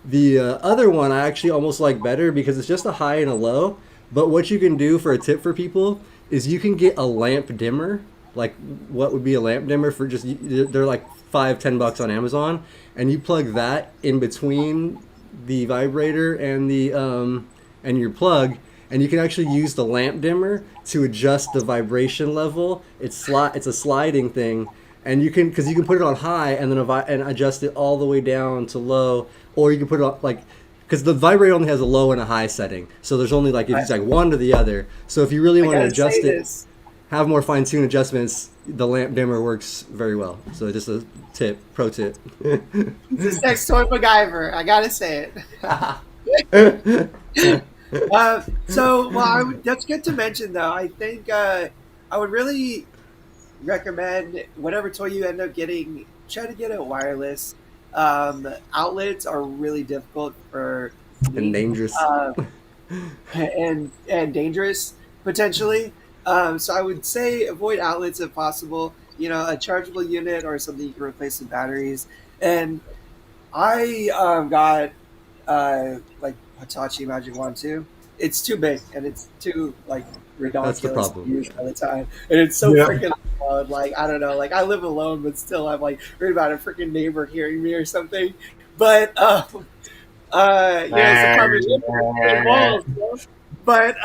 The other one I actually almost like better because it's just a high and a low. But what you can do for a tip for people is you can get a lamp dimmer. Like what would be a lamp dimmer for just they're like 5-10 bucks on Amazon, and you plug that in between the vibrator and your plug, and you can actually use the lamp dimmer to adjust the vibration level. It's a sliding thing, and you can because you can put it on high and then and adjust it all the way down to low, or you can put it on like because the vibrator only has a low and a high setting, so there's only like if it's like one to the other. So if you really I want to gotta say adjust it, this. have more fine tuned adjustments, the lamp dimmer works very well. So just a pro tip. It's a sex toy MacGyver. I gotta say it. So well, that's good to mention though. I think I would really recommend whatever toy you end up getting, try to get it wireless. Outlets are really difficult for And me dangerous. uh, and dangerous potentially. So I would say avoid outlets if possible. You know, a chargeable unit or something you can replace the batteries. And I got like Hitachi Magic Wand too. It's too big and it's too like That's the ridiculous to problem. use all the time, and it's so yeah, freaking loud. Like I don't know, like I live alone, but still I'm like worried about a freaking neighbor hearing me or something. But you know, it's a combination of walls. You know? But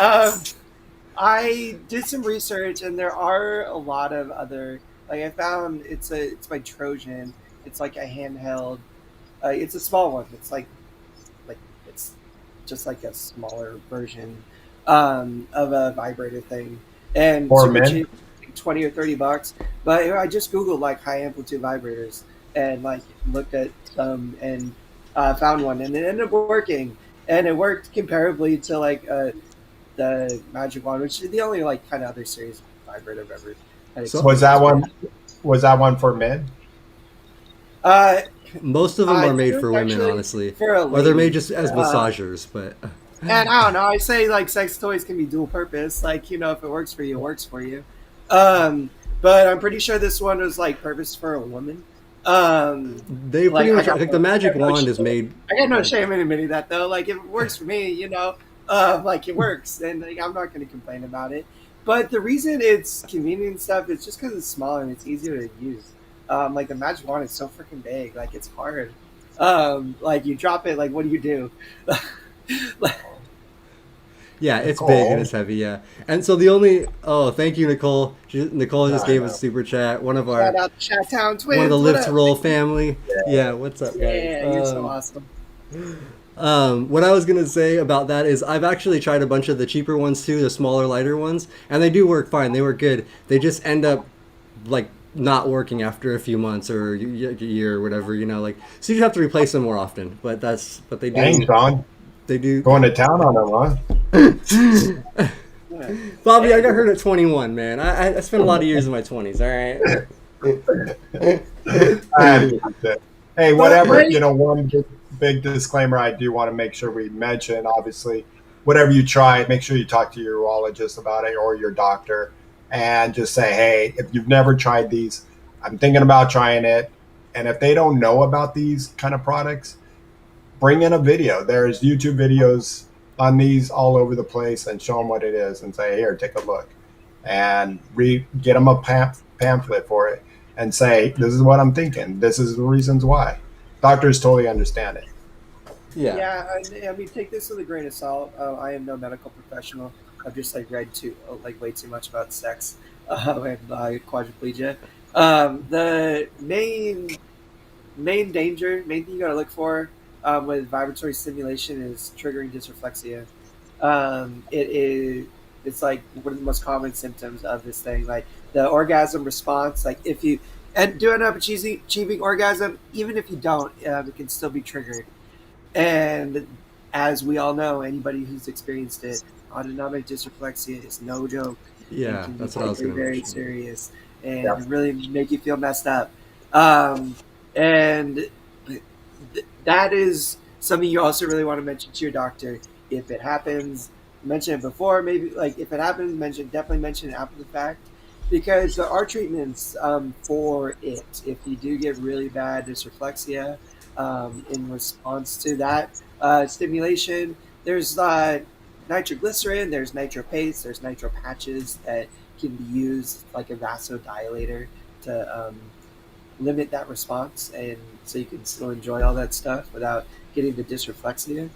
I did some research, and there are a lot of other. Like I found it's by Trojan. It's like a handheld. It's a small one. It's like It's just like a smaller version of a vibrator thing, and For super men? cheap, like 20 or 30 bucks. But I just googled like high amplitude vibrators and like looked at some and found one, and it ended up working, and it worked comparably to like the Magic Wand, which is the only like kind of other series vibrator I've ever had So Was experience that with. one? Was that one for men? Uh, most of them I are made think for women, actually honestly, for a or they're made lady. just as Uh, massagers. But and I don't know. I say like sex toys can be dual purpose. Like if it works for you, it works for you. Um, but I'm pretty sure this one was like purpose for a woman. Um, they like pretty much like the magic wand is shame. made I got no like shame in admitting that though. Like if it works for me, like it works, and like, I'm not going to complain about it. But the reason it's convenient and stuff is just because it's smaller and it's easier to use. Like the magic wand is so freaking big, like it's hard. Like you drop it, like what do you do? yeah, it's big and Nicole. it's heavy. Yeah, and so the only thank you, Nicole. Nicole just I gave us a know. super chat. Shout out to Chat One of the Twins. What Live to up? Roll family. Yeah, what's up, guys? Yeah, you're so awesome. What I was gonna say about that is I've actually tried a bunch of the cheaper ones too, the smaller, lighter ones, and they do work fine. They work good. They just end up like not working after a few months or a year or whatever, like so you have to replace them more often. But they Dang, do Sean. they do. Going to town on them, Yeah. Bobby, I got hurt at 21, man. I spent a lot of years in my 20s. All right. huh? Hey, But whatever. One big disclaimer I do want to make sure we mention, obviously, whatever you try, make sure you talk to your urologist about it or your doctor and just say, hey, if you've never tried these, I'm thinking about trying it. And if they don't know about these kind of products, bring in a video. There's YouTube videos on these all over the place and show them what it is and say, here, take a look. And get them a pamphlet for it and say, this is what I'm thinking. This is the reasons why. Doctors totally understand it. Yeah. Yeah, I mean, take this with a grain of salt. I am no medical professional. I've just like read way too much about sex and quadriplegia. The main thing you gotta look for with vibratory stimulation is triggering dysreflexia. It's like one of the most common symptoms of this thing, like the orgasm response. Like if you and do end up achieving orgasm, even if you don't, it can still be triggered. And as we all know, anybody who's experienced it, autonomic dysreflexia is no joke. It Yeah, can be that's what I was very, gonna very mention. serious Yeah. and really make you feel messed up. Um, and that is something you also really want to mention to your doctor. If it happens, mention it before, maybe like if it happens, definitely mention it after the fact, because there are treatments for it. If you do get really bad dysreflexia in response to that stimulation, there's nitroglycerin, there's nitro paste, there's nitro patches that can be used like a vasodilator to limit that response, and so you can still enjoy all that stuff without getting the dysreflexia.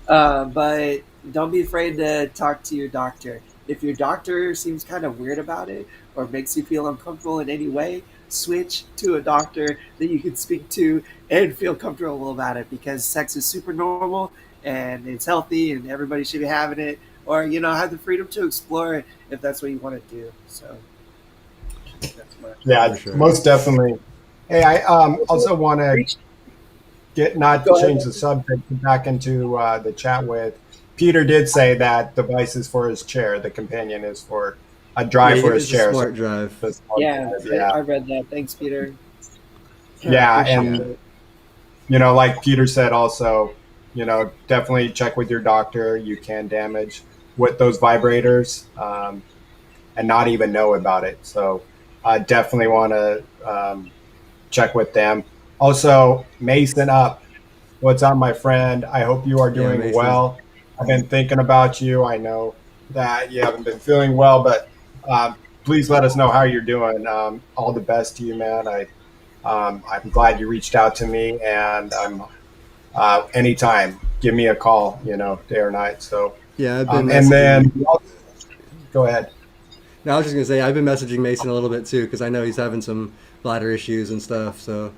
But don't be afraid to talk to your doctor. If your doctor seems kind of weird about it or makes you feel uncomfortable in any way, switch to a doctor that you can speak to and feel comfortable about it, because sex is super normal and it's healthy and everybody should be having it, or have the freedom to explore it if that's what you want to do. So that's my Yeah, For sure. most definitely. Hey, I also want to not to Go change ahead. the subject, back into the chat with Peter did say that device is for his chair. The companion is for a Yeah, drive for his it's a chair. So smart drive. Yeah, yeah, I read that. Thanks, Peter. I yeah, appreciate Yeah. and it. like Peter said, also, definitely check with your doctor. You can damage with those vibrators and not even know about it. So definitely want to check with them. Also, Mason up. What's up, my friend? I hope you are Yeah, doing Mason's. well. I've been thinking about you. I know that you haven't been feeling well, but please let us know how you're doing. All the best to you, man. I'm glad you reached out to me, and I'm anytime give me a call, day or night. So, Yeah, I've been and messaging. then go ahead. No, I was just gonna say I've been messaging Mason a little bit too because I know he's having some bladder issues and stuff. So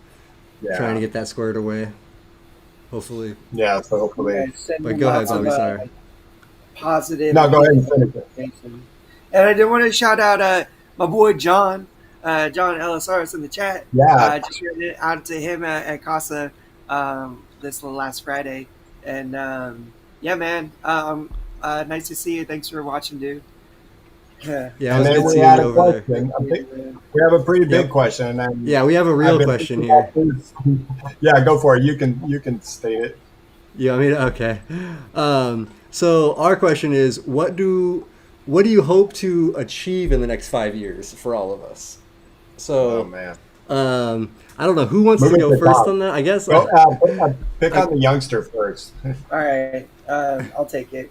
trying to Yeah. get that squared away. hopefully. Yeah, so hopefully. Send But them go ahead, lots of Bobby. Sorry. positive No, and go ahead meaningful and finish it. information. And I did want to shout out my boy John, John LSRS in the chat. Yeah, Just shared it out to him at Casa this last Friday. And yeah, man, nice to see you. Thanks for watching, dude. Yeah. Yeah, it and was then good we seeing had you a over there. question. I think we have a pretty big Yep. question, and Yeah, we have a I've real been question thinking here. about this. Yeah, go for it. You can state it. Yeah, I mean, okay. So our question is, what do you hope to achieve in the next 5 years for all of us? Oh So, man, I don't know who wants to moving go to first top. on that. I guess Go pick I, on the youngster first. All right, I'll take it.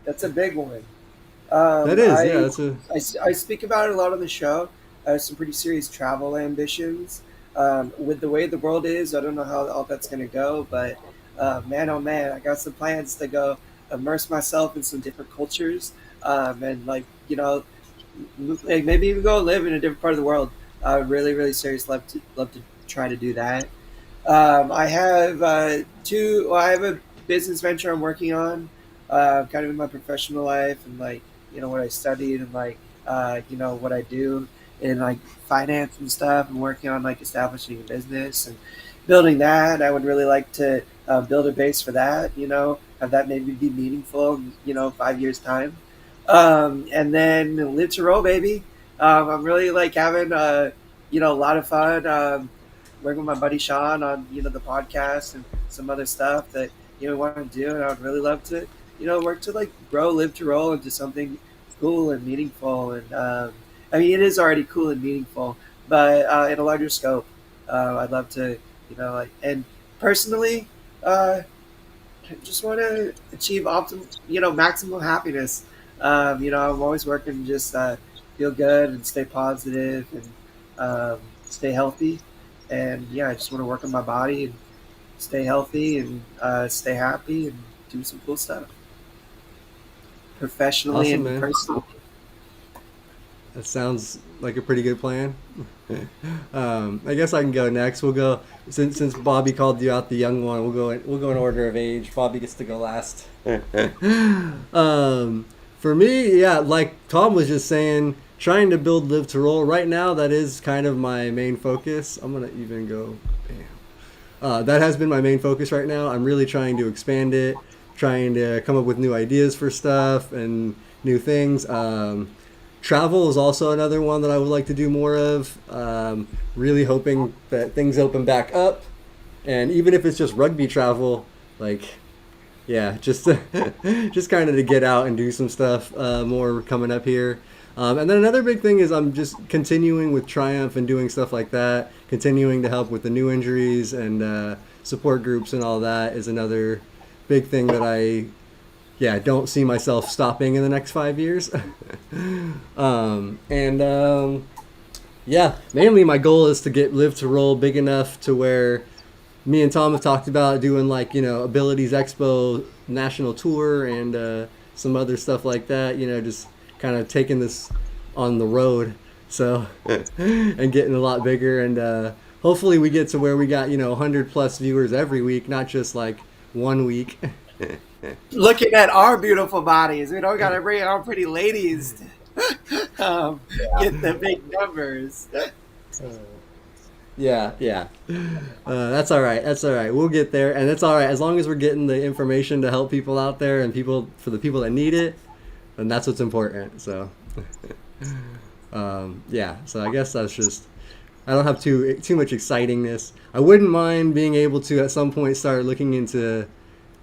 That's a big one. that Um, is, yeah, I, that's a I speak about it a lot on the show. I have some pretty serious travel ambitions. With the way the world is, I don't know how all that's going to go, but man, oh man, I got some plans to go immerse myself in some different cultures, and like like maybe even go live in a different part of the world. I really, really serious love to try to do that. I have two. Well, I have a business venture I'm working on, kind of in my professional life, and like what I studied, and like what I do in like finance and stuff. I'm working on like establishing a business and building that. I would really like to build a base for that. Have that maybe be meaningful. In, 5 years time, and then live to roll, baby. I'm really like having a lot of fun. Working with my buddy Shawn on the podcast and some other stuff that we want to do, and I would really love to work to like grow live to roll into something cool and meaningful. And I mean, it is already cool and meaningful, but in a larger scope. I'd love to like, and personally, just want to achieve maximum happiness. I'm always working to just feel good and stay positive and stay healthy. And yeah, I just want to work on my body and stay healthy and stay happy and do some cool stuff professionally awesome, and man. personally. That sounds like a pretty good plan. I guess I can go next. We'll go since Bobby called you out, the young one. We'll go in order of age. Bobby gets to go last. For me, yeah, like Tom was just saying, trying to build live to roll. Right now, that is kind of my main focus. I'm gonna even go. That has been my main focus right now. I'm really trying to expand it, trying to come up with new ideas for stuff and new things. Travel is also another one that I would like to do more of. Really hoping that things open back up, and even if it's just rugby travel, like, yeah, just just kind of to get out and do some stuff more coming up here. And then another big thing is I'm just continuing with Triumph and doing stuff like that, continuing to help with the new injuries and support groups and all that is another big thing that I don't see myself stopping in the next 5 years. Mainly my goal is to get live to roll big enough to where me and Tom have talked about doing like, Abilities Expo national tour and some other stuff like that, just kind of taking this on the road. So, and getting a lot bigger. And hopefully we get to where we got, 100 plus viewers every week, not just like 1 week. Looking at our beautiful bodies, we don't gotta bring our pretty ladies get the big numbers. Yeah. That's all right. That's all right. We'll get there, and it's all right as long as we're getting the information to help people out there and for the people that need it, then that's what's important. So, So I guess that's just. I don't have too much excitingness. I wouldn't mind being able to at some point start looking into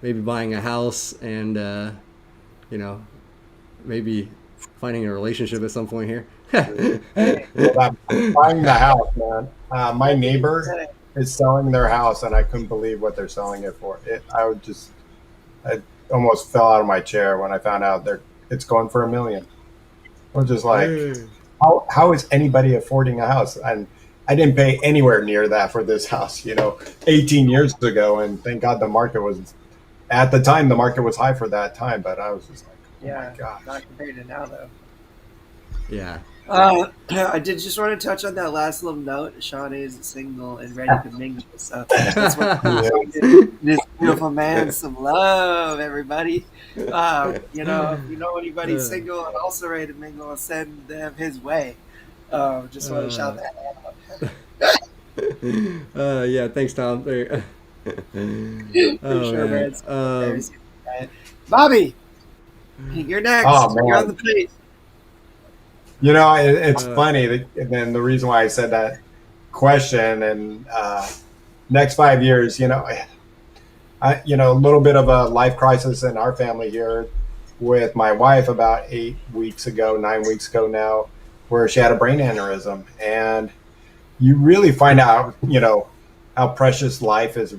maybe buying a house and maybe finding a relationship at some point here. Well, buying the house, man. My neighbor is selling their house, and I couldn't believe what they're selling it for. I almost fell out of my chair when I found out it's going for $1 million. I was just like, how is anybody affording a house? And I didn't pay anywhere near that for this house, 18 years ago, and thank God the market was. At the time, the market was high for that time, but I was just like, oh my gosh. Not compared to now, though. Yeah. I did just want to touch on that last little note. Shawn is single and ready to mingle, so that's what Yeah. this beautiful man some love, everybody. If you know anybody's uh, single and also ready to mingle, send them his way. Just want to shout uh, that out. yeah, thanks, Tom. For Oh sure, man. man. So very serious, man. Bobby, you're Oh next. You're on the man, plate. it's Uh, funny. And then the reason why I said that question and next 5 years, a little bit of a life crisis in our family here with my wife about 8 weeks ago, 9 weeks ago now, where she had a brain aneurysm. And you really find out, how precious life is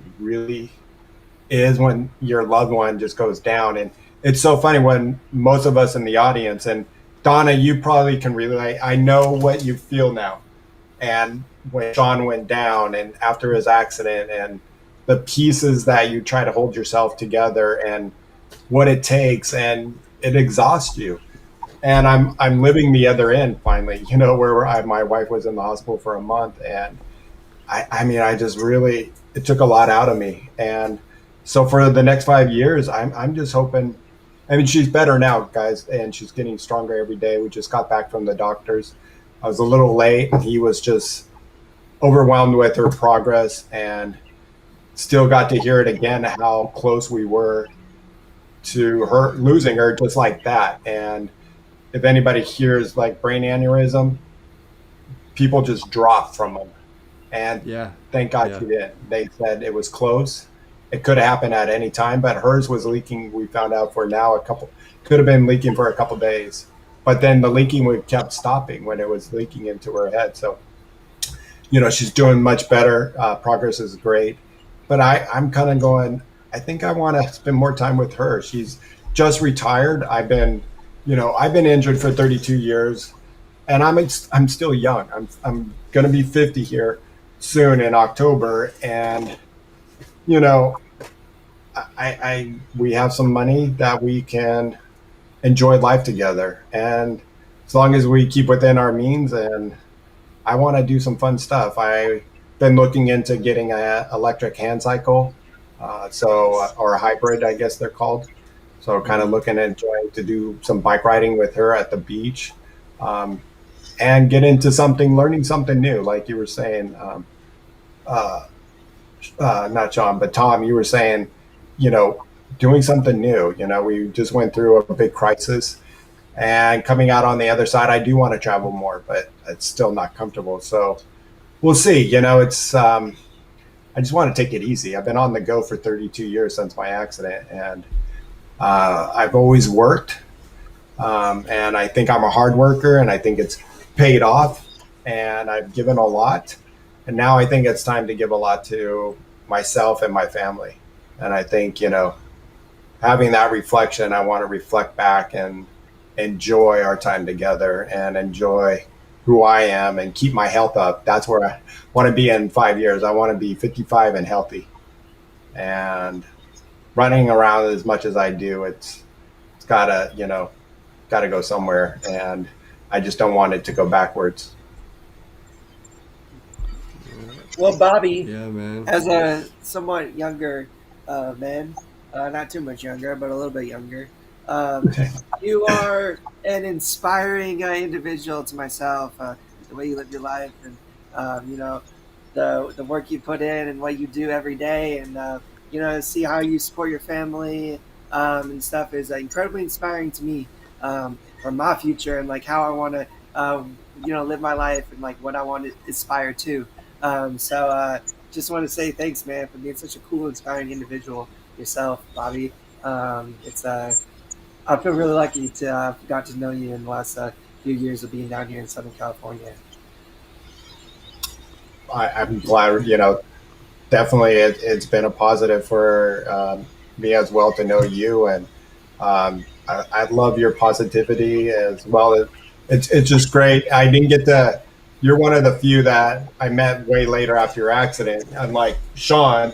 when your loved one just goes down. And it's so funny when most of us in the audience, and Donna, you probably can relate. I know what you feel now. And when Shawn went down and after his accident and the pieces that you try to hold yourself together and what it takes and it exhausts you. And I'm living the other end finally, where my wife was in the hospital for a month. And I mean, I just really, it took a lot out of me. And so for the next 5 years, I'm just hoping. I mean, she's better now, guys, and she's getting stronger every day. We just got back from the doctors. I was a little late. He was just overwhelmed with her progress and still got to hear it again how close we were to her losing her just like that. And if anybody hears like brain aneurysm, people just drop from them. And yeah. thank God Yeah. she didn't. They said it was close. It could happen at any time, but hers was leaking. We found out for now could have been leaking for a couple days, but then the leaking would kept stopping when it was leaking into her head. So, she's doing much better. Progress is great, but I'm kind of going. I think I want to spend more time with her. She's just retired. I've been injured for 32 years, and I'm still young. I'm going to be 50 here soon in October, and you know, we have some money that we can enjoy life together, and as long as we keep within our means, and I want to do some fun stuff. I've been looking into getting a electric hand cycle, or a hybrid, I guess they're called. So kind of Hmm. looking at trying to do some bike riding with her at the beach, um, and get into learning something new, like you were saying. Uh, Not John, but Tom, you were saying, you know, doing something new. We just went through a big crisis, and coming out on the other side, I do want to travel more, but it's still not comfortable. So we'll see. I just want to take it easy. I've been on the go for 32 years since my accident, and I've always worked. And I think I'm a hard worker, and I think it's paid off, and I've given a lot. And now I think it's time to give a lot to myself and my family. And I think, having that reflection, I want to reflect back and enjoy our time together and enjoy who I am and keep my health up. That's where I want to be in 5 years. I want to be 55 and healthy and running around as much as I do. It's gotta go somewhere. And I just don't want it to go backwards. Well, Bobby, Yeah, man. as a somewhat younger man, not too much younger, but a little bit younger, um, you are an inspiring individual to myself. The way you live your life, and the work you put in, and what you do every day, and see how you support your family and stuff is incredibly inspiring to me for my future and like how I want to live my life and like what I want to aspire to. Just want to say thanks, man, for being such a cool, inspiring individual yourself, Bobby. It's I feel really lucky to got to know you in the last few years of being down here in Southern California. I'm glad, definitely it's been a positive for me as well to know you. And I love your positivity as well. It's just great. I didn't get to. You're one of the few that I met way later after your accident. Unlike Shawn, I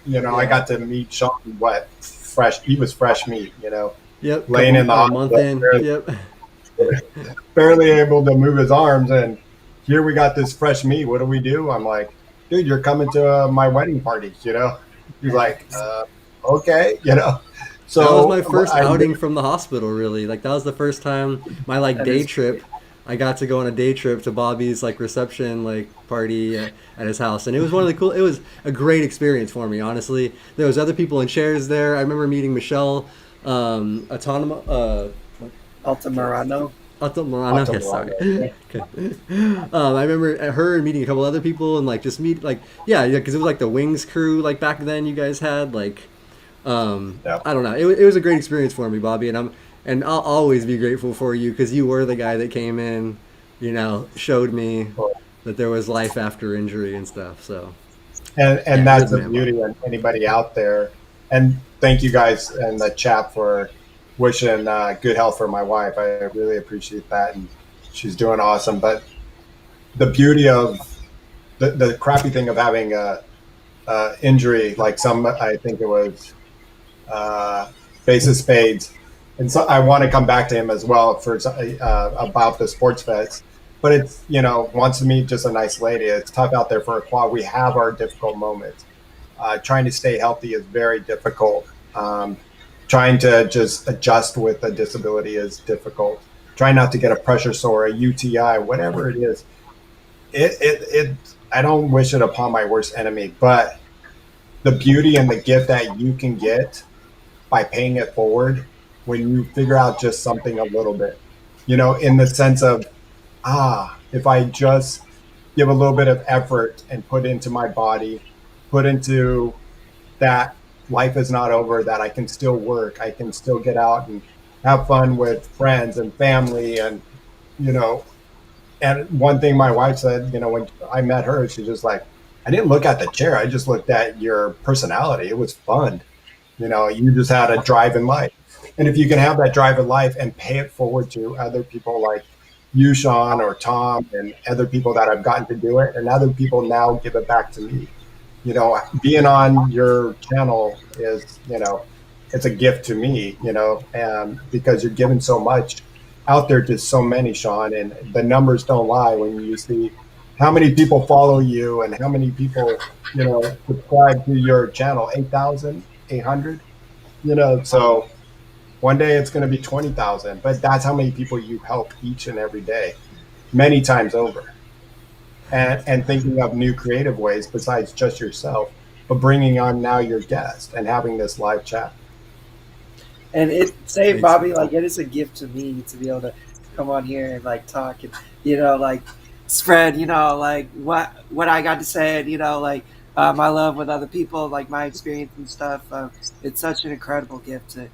Yeah. got to meet Shawn. What fresh? He was fresh meat. Yep. Laying Couple in the or a month hospital. in. Yep. barely able to move his arms. And here we got this fresh meat. What do? I'm like, dude, you're coming to my wedding party, you know? He's like, okay, you know? That was So my first I, outing from the hospital, really. Like that was the first time my like That day is trip. I got to go on a day trip to Bobby's like reception like party at his house, and it was one of the cool. It was a great experience for me, honestly. There was other people in chairs there. I remember meeting Michelle, Autonoma, Altamirano. Morano. Yes, sorry. Okay. I remember her meeting a couple other people and like just meet like yeah, because it was like the Wings crew like back then you guys had like yeah. I don't know. It was a great experience for me, Bobby, and I'll always be grateful for you because you were the guy that came in, you know, showed me that there was life after injury and stuff. So And yeah, that's good the man, beauty Bobby. of anybody out there. And thank you guys in the chat for wishing good health for my wife. I really appreciate that, and she's doing awesome. But the beauty of the crappy thing of having a injury, like some, I think it was basis spades, and so I want to come back to him as well for about the sports vets. But it's wants to meet just a nice lady. It's tough out there for a quad. We have our difficult moments. Trying to stay healthy is very difficult. Trying to just adjust with a disability is difficult. Trying not to get a pressure sore, a UTI, whatever it is. It I don't wish it upon my worst enemy, but the beauty and the gift that you can get by paying it forward when you figure out just something a little bit, in the sense of, if I just give a little bit of effort and put into my body, put into that life is not over, that I can still work, I can still get out and have fun with friends and family. You know, and one thing my wife said, when I met her, she's just like, I didn't look at the chair. I just looked at your personality. It was fun. You just had a drive in life. And if you can have that drive in life and pay it forward to other people like you, Shawn, or Tom, and other people that I've gotten to do it, and other people now give it back to me. Being on your channel is, it's a gift to me, because you're giving so much out there to so many, Shawn, and the numbers don't lie when you see how many people follow you and how many people, subscribe to your channel, 8,800, so one day it's going to be 20,000, but that's how many people you help each and every day, many times over. And thinking of new creative ways besides just yourself, but bringing on now your guest and having this live chat. And say Great Bobby, stuff. like it is a gift to me to be able to come on here and like talk and like spread like what I got to say and like my love with other people, like my experience and stuff. It's such an incredible gift to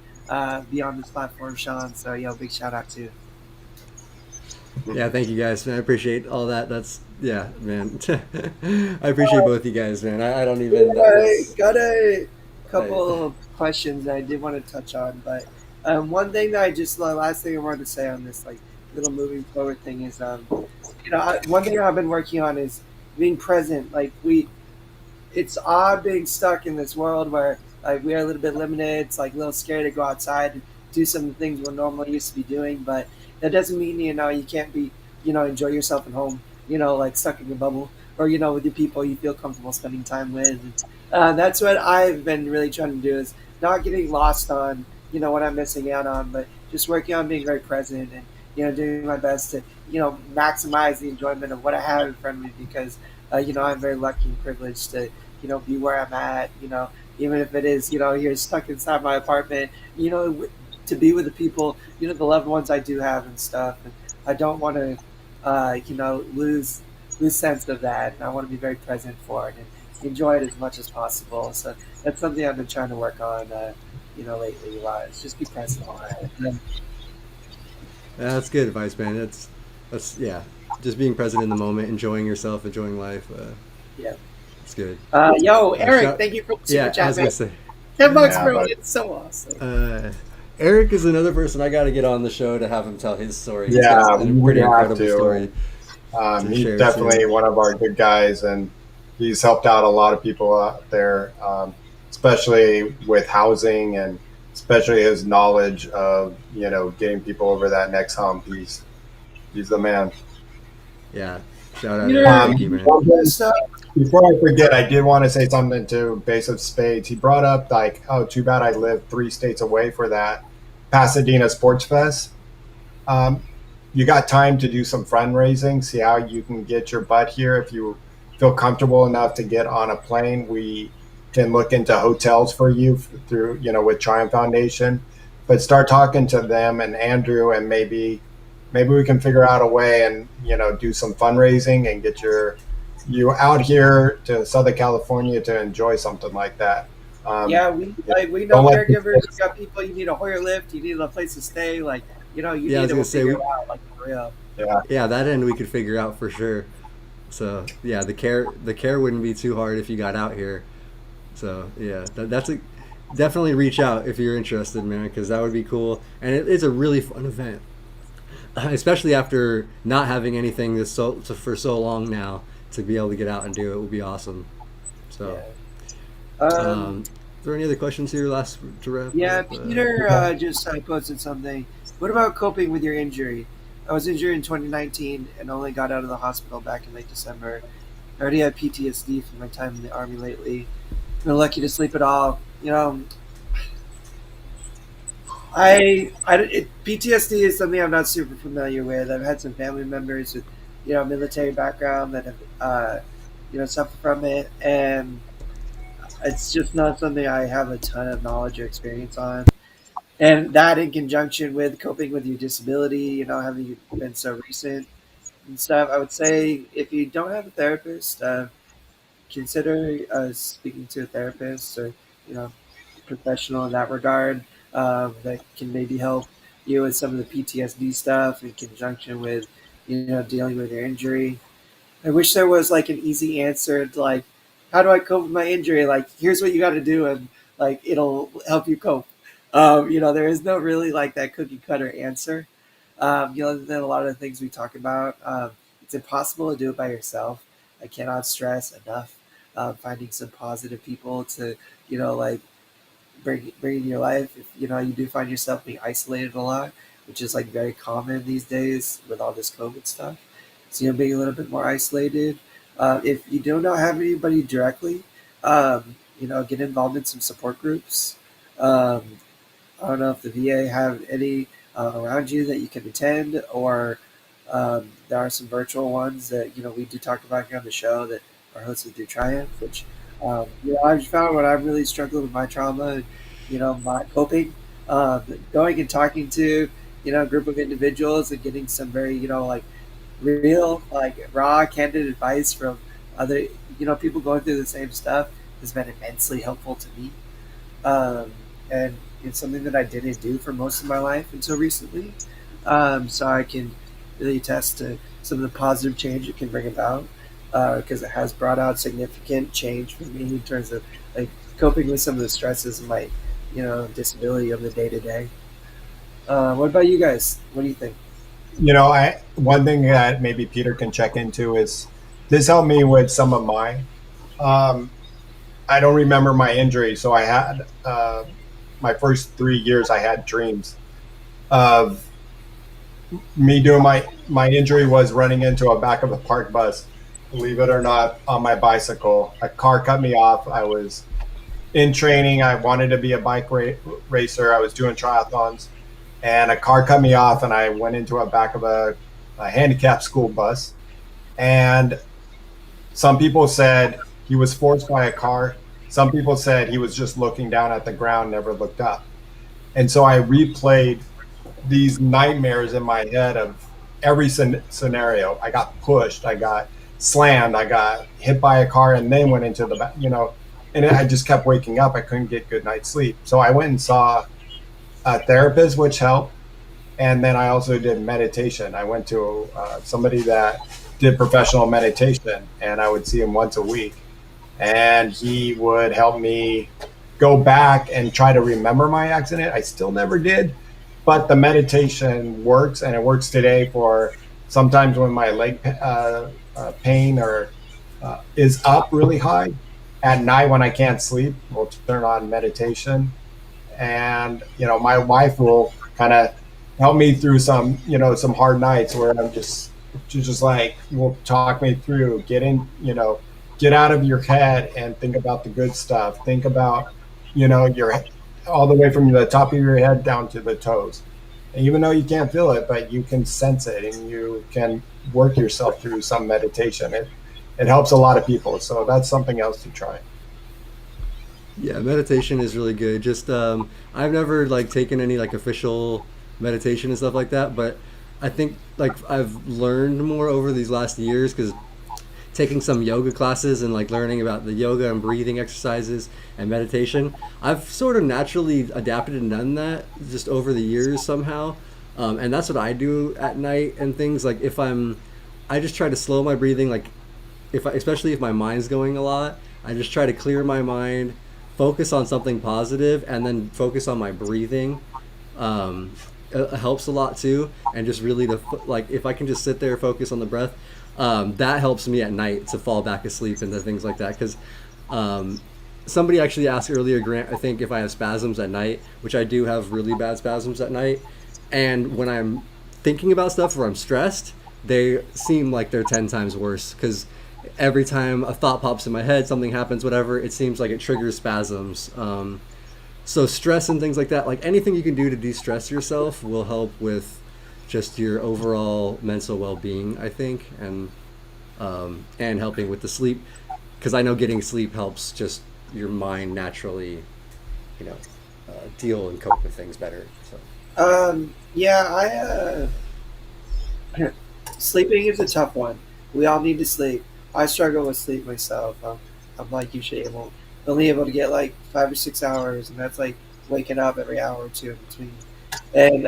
be on this platform, Shawn. So big shout out to you. Yeah, thank you guys, man. I appreciate all that. That's yeah, man. I appreciate both you guys, man. I don't even. I That's got a I, couple of questions that I did want to touch on, but one thing that the last thing I wanted to say on this like little moving forward thing is one thing I've been working on is being present. Like it's odd being stuck in this world where like we are a little bit limited. It's like a little scary to go outside and do some of the things we're normally used to be doing, but that doesn't mean you can't be enjoy yourself at home. Like stuck in your bubble or with the people you feel comfortable spending time with. And, that's what I've been really trying to do is not getting lost on what I'm missing out on, but just working on being very present and doing my best to maximize the enjoyment of what I have in front of me because I'm very lucky and privileged to be where I'm at. Even if it is here stuck inside my apartment. To be with the people the loved ones I do have and stuff. And I don't want to lose sense of that. And I want to be very present for it and enjoy it as much as possible. So that's something I've been trying to work on, lately. Wise, just be present. And that's good advice, man. That's yeah. Just being present in the moment, enjoying yourself, enjoying life. yeah. It's good. Yo, Eric, Shout, thank you for the yeah, super I was chat, man. gonna say. $10, Yeah, bro. but It's so awesome. Eric is another person I got to get on the show to have him tell his story. He's yeah, got a we pretty have incredible to. story to He's share definitely too. one of our good guys, and he's helped out a lot of people out there, especially with housing and especially his knowledge of getting people over that next hump. He's the man. Yeah. Shout out to Peter, Ricky, man. so Before I forget, I did want to say something to Base of Spades. He brought up like, oh, too bad I live 3 states away for that Pasadena Sports Fest. Um, you got time to do some fundraising, see how you can get your butt here. If you feel comfortable enough to get on a plane, we can look into hotels for you through, with Triumph Foundation. But start talking to them and Andrew, and maybe we can figure out a way and do some fundraising and get you out here to Southern California to enjoy something like that. yeah, we know Don't let caregivers. You got people. You need a Hoyer lift. You need a place to stay. Like you Yeah, I need was to gonna say figure we, it out. Like for real. yeah. yeah, that end we could figure out for sure. So yeah, the care wouldn't be too hard if you got out here. So yeah, that's a definitely reach out if you're interested, man, because that would be cool, and it's a really fun event, especially after not having anything for so long now. To be able to get out and do it would be awesome. So, Yeah. is there any other questions here? Last to wrap Yeah, up. Peter just posted something. What about coping with your injury? I was injured in 2019 and only got out of the hospital back in late December. I already had PTSD from my time in the army lately. Been lucky to sleep at all. PTSD is something I'm not super familiar with. I've had some family members with, military background that have, suffered from it, and it's just not something I have a ton of knowledge or experience on. And that, in conjunction with coping with your disability, having been so recent and stuff, I would say if you don't have a therapist, consider speaking to a therapist or you know professional in that regard that can maybe help you with some of the PTSD stuff in conjunction with dealing with your injury. I wish there was like an easy answer to like, how do I cope with my injury? Like, here's what you got to do, and like it'll help you cope. There is no really like that cookie cutter answer. Than a lot of the things we talk about, it's impossible to do it by yourself. I cannot stress enough finding some positive people to like bring in your life. If you do find yourself being isolated a lot, which is like very common these days with all this COVID stuff. So being a little bit more isolated. If you do not have anybody directly, get involved in some support groups. Um, I don't know if the VA have any around you that you can attend, or there are some virtual ones that we do talk about here on the show that are hosted through Triumph. Which I've found when I've really struggled with my trauma, and my coping, going and talking to a group of individuals and getting some very like real, like raw, candid advice from other people going through the same stuff has been immensely helpful to me. And it's something that I didn't do for most of my life until recently. So I can really attest to some of the positive change it can bring about because it has brought out significant change for me in terms of like coping with some of the stresses of my disability of the day to day. What about you guys? What do you think? I one thing that maybe Peter can check into is this helped me with some of mine. Um, I don't remember my injury, so I had my first 3 years. I had dreams of me doing my injury was running into a back of a park bus. Believe it or not, on my bicycle, a car cut me off. I was in training. I wanted to be a bike racer. I was doing triathlons, and a car cut me off, and I went into a back of a handicapped school bus. And some people said he was forced by a car. Some people said he was just looking down at the ground, never looked up. And so I replayed these nightmares in my head of every scenario. I got pushed, I got slammed, I got hit by a car, and then went into the back, and I just kept waking up. I couldn't get good night's sleep. So I went and saw a therapist, which helped. And then I also did meditation. I went to somebody that did professional meditation, and I would see him once a week. And he would help me go back and try to remember my accident. I still never did, but the meditation works, and it works today for sometimes when my leg pain or is up really high at night when I can't sleep. We'll turn on meditation, and my wife will kind of help me through some hard nights where she's just like will talk me through get out of your head and think about the good stuff. Think about your all the way from the top of your head down to the toes. And even though you can't feel it, but you can sense it, and you can work yourself through some meditation. It helps a lot of people, so that's something else to try. Yeah, meditation is really good. Just I've never like taken any like official meditation and stuff like that, but I think like I've learned more over these last years because taking some yoga classes and like learning about the yoga and breathing exercises and meditation, I've sort of naturally adapted and done that just over the years somehow. And that's what I do at night and things like I just try to slow my breathing. Like especially if my mind's going a lot, I just try to clear my mind, focus on something positive, and then focus on my breathing. It helps a lot too, and just really like if I can just sit there, focus on the breath, that helps me at night to fall back asleep into things like that. Because somebody actually asked earlier, Grant, I think if I have spasms at night, which I do have really bad spasms at night, and when I'm thinking about stuff or I'm stressed, they seem like they're 10 times worse because every time a thought pops in my head, something happens, whatever, it seems like it triggers spasms. So stress and things like that, like anything you can do to de-stress yourself will help with just your overall mental well-being, I think, and helping with the sleep, because I know getting sleep helps just your mind naturally, you know, deal and cope with things better. So. Yeah, sleeping is a tough one. We all need to sleep. I struggle with sleep myself. I'm like usually only able to get like 5 or 6 hours, and that's like waking up every hour or two in between. And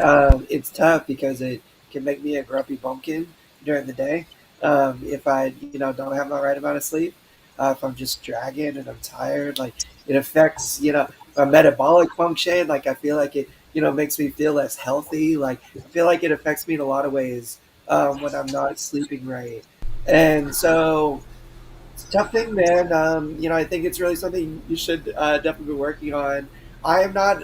it's tough because it can make me a grumpy bumpkin during the day. If I don't have my right amount of sleep, if I'm just dragging and I'm tired, like it affects my metabolic function. Like I feel like it makes me feel less healthy. Like I feel like it affects me in a lot of ways when I'm not sleeping right. And so it's a tough thing, man. I think it's really something you should definitely be working on. I am not.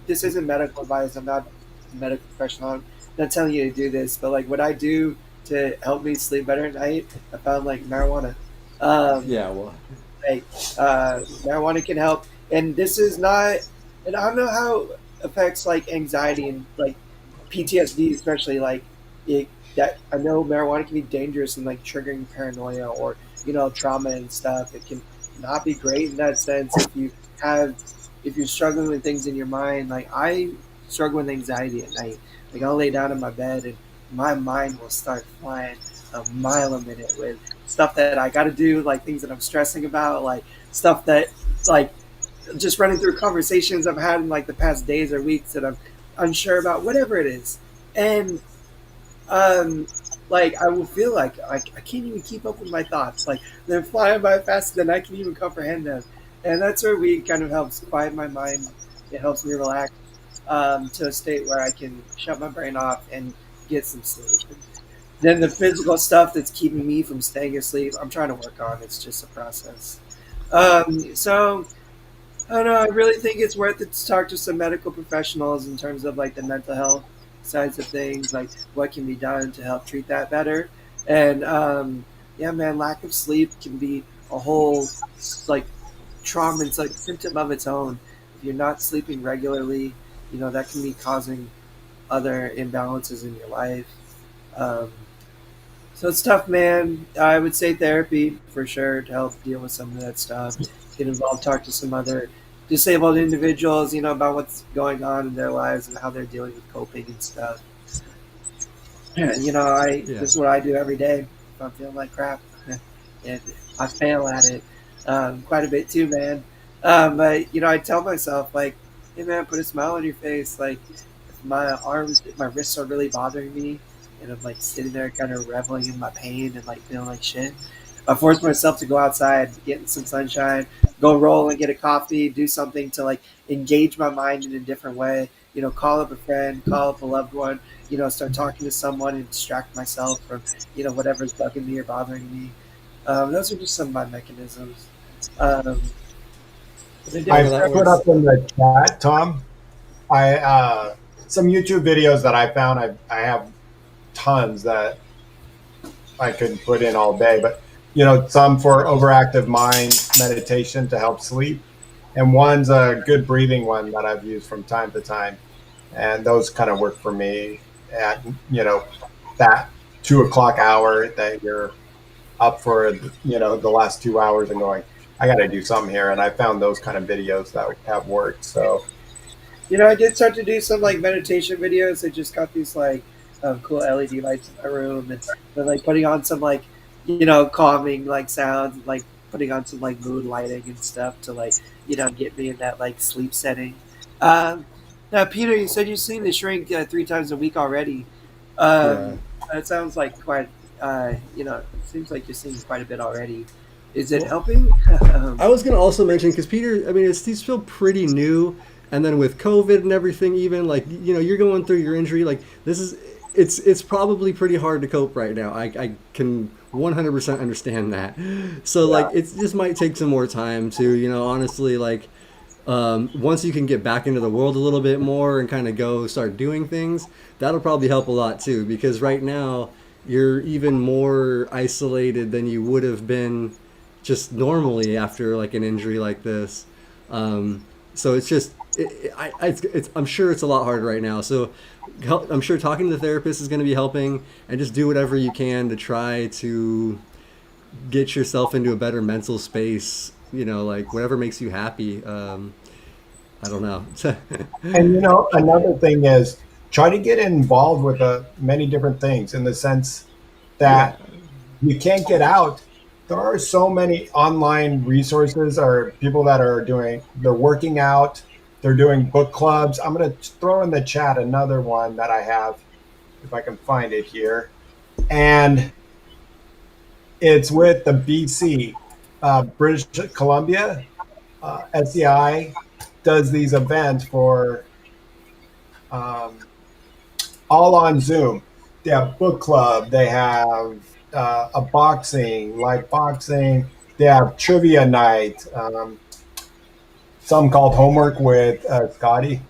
This isn't medical advice. I'm not a medical professional. I'm not telling you to do this, but like what I do to help me sleep better at night, I found like marijuana. Um, Yeah, well, like marijuana can help, and this is not. And I don't know how it affects like anxiety and like PTSD, especially like it. That I know marijuana can be dangerous and like triggering paranoia or trauma and stuff. It can not be great in that sense have if you're struggling with things in your mind. Like I struggle with anxiety at night. Like I'll lay down in my bed and my mind will start flying a mile a minute with stuff that I got to do, like things that I'm stressing about, like stuff that like just running through conversations I've had in like the past days or weeks that I'm unsure about, whatever it is. And um, like I will feel like I can't even keep up with my thoughts. Like they're flying by faster than I can even comprehend them. And that's where weed kind of helps quiet my mind. It helps me relax to a state where I can shut my brain off and get some sleep. Then the physical stuff that's keeping me from staying asleep, I'm trying to work on. It's just a process. So I don't know. I really think it's worth it to talk to some medical professionals in terms of like the mental health sides of things, like what can be done to help treat that better. And yeah, man, lack of sleep can be a whole like trauma. It's like symptom of its own. If you're not sleeping regularly, that can be causing other imbalances in your life. Um, so it's tough, man. I would say therapy for sure to help deal with some of that stuff. Get involved, talk to some other disabled individuals, about what's going on in their lives and how they're dealing with coping and stuff. I yeah. this is what I do every day if I'm feeling like crap, and I fail at it quite a bit too, man. But I tell myself like, hey, man, put a smile on your face. Like, if my wrists are really bothering me, and I'm like sitting there kind of reveling in my pain and like feeling like shit. I force myself to go outside, get in some sunshine, go roll and get a coffee, do something to like engage my mind in a different way. Call up a friend, call up a loved one. Start talking to someone and distract myself from whatever's bugging me or bothering me. Those are just some of my mechanisms. Um, but I Well, that put works. up in the chat, Tom. I some YouTube videos that I found. I have tons that I could put in all day, but some for overactive mind meditation to help sleep, and one's a good breathing one that I've used from time to time, and those kind of work for me at that 2 o'clock hour that you're up for the last 2 hours and going, I got to do something here, and I found those kind of videos that have worked. So I did start to do some like meditation videos. I just got these like cool LED lights in my room, and then like putting on some like calming like sounds, like putting on some like mood lighting and stuff to like get me in that like sleep setting. Um, Now, Peter, you said you've seen the shrink 3 times a week already. Yeah. That sounds like quite. It seems like you're seeing quite a bit already. Is it Well, helping? I was gonna also mention because Peter, I mean, he's still pretty new, and then with COVID and everything, even like you're going through your injury. Like this is, it's probably pretty hard to cope right now. I can 100% understand that. So yeah, like it just might take some more time to honestly like once you can get back into the world a little bit more and kind of go start doing things, that'll probably help a lot too. Because right now you're even more isolated than you would have been just normally after like an injury like this. So it's just, I'm sure it's a lot harder right now. So I'm sure talking to the therapist is going to be helping, and just do whatever you can to try to get yourself into a better mental space. Like whatever makes you happy. I don't know. and another thing is try to get involved with many different things in the sense Yeah. that you can't get out. There are so many online resources or people that they're working out, they're doing book clubs. I'm going to throw in the chat another one that I have, if I can find it here. And it's with the BC, British Columbia. SEI does these events for um, all on Zoom. They have book club. They have a live boxing. They have trivia night. Some called homework with Scotty.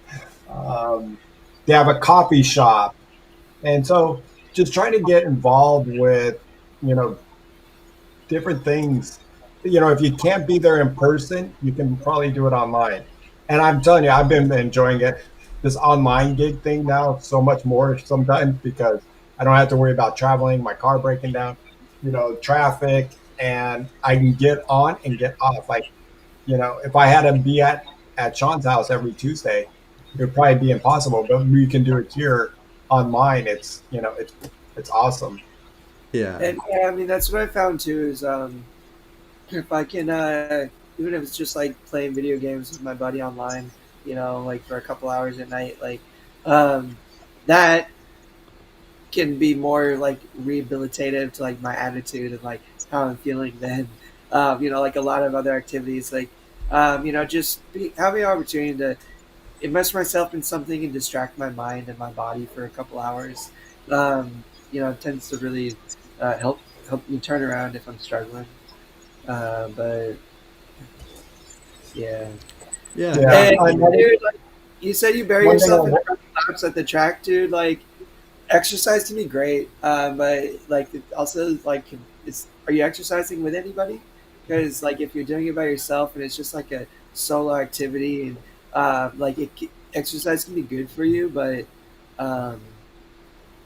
Um, they have a coffee shop, and so just trying to get involved with you know different things. If you can't be there in person, you can probably do it online. And I'm telling you, I've been enjoying it. This online gig thing now so much more sometimes because I don't have to worry about traveling, my car breaking down, traffic, and I can get on and get off. Like, if I had to be at Shawn's house every Tuesday, it would probably be impossible. But we can do it here online. It's awesome. Yeah. And yeah, I mean that's what I found too. Is if I can, even if it's just like playing video games with my buddy online, like for a couple hours at night, like that can be more like rehabilitative to like my attitude and like how I'm feeling then. Like a lot of other activities, like having an opportunity to immerse myself in something and distract my mind and my body for a couple hours. Tends to really help me turn around if I'm struggling. But yeah. Yeah. Yeah. And Another dude, like you said, you bury one thing yourself in laps at the track, dude. Like exercise can be great, but like also like are you exercising with anybody? Because like if you're doing it by yourself and it's just like a solo activity, and exercise can be good for you, but um,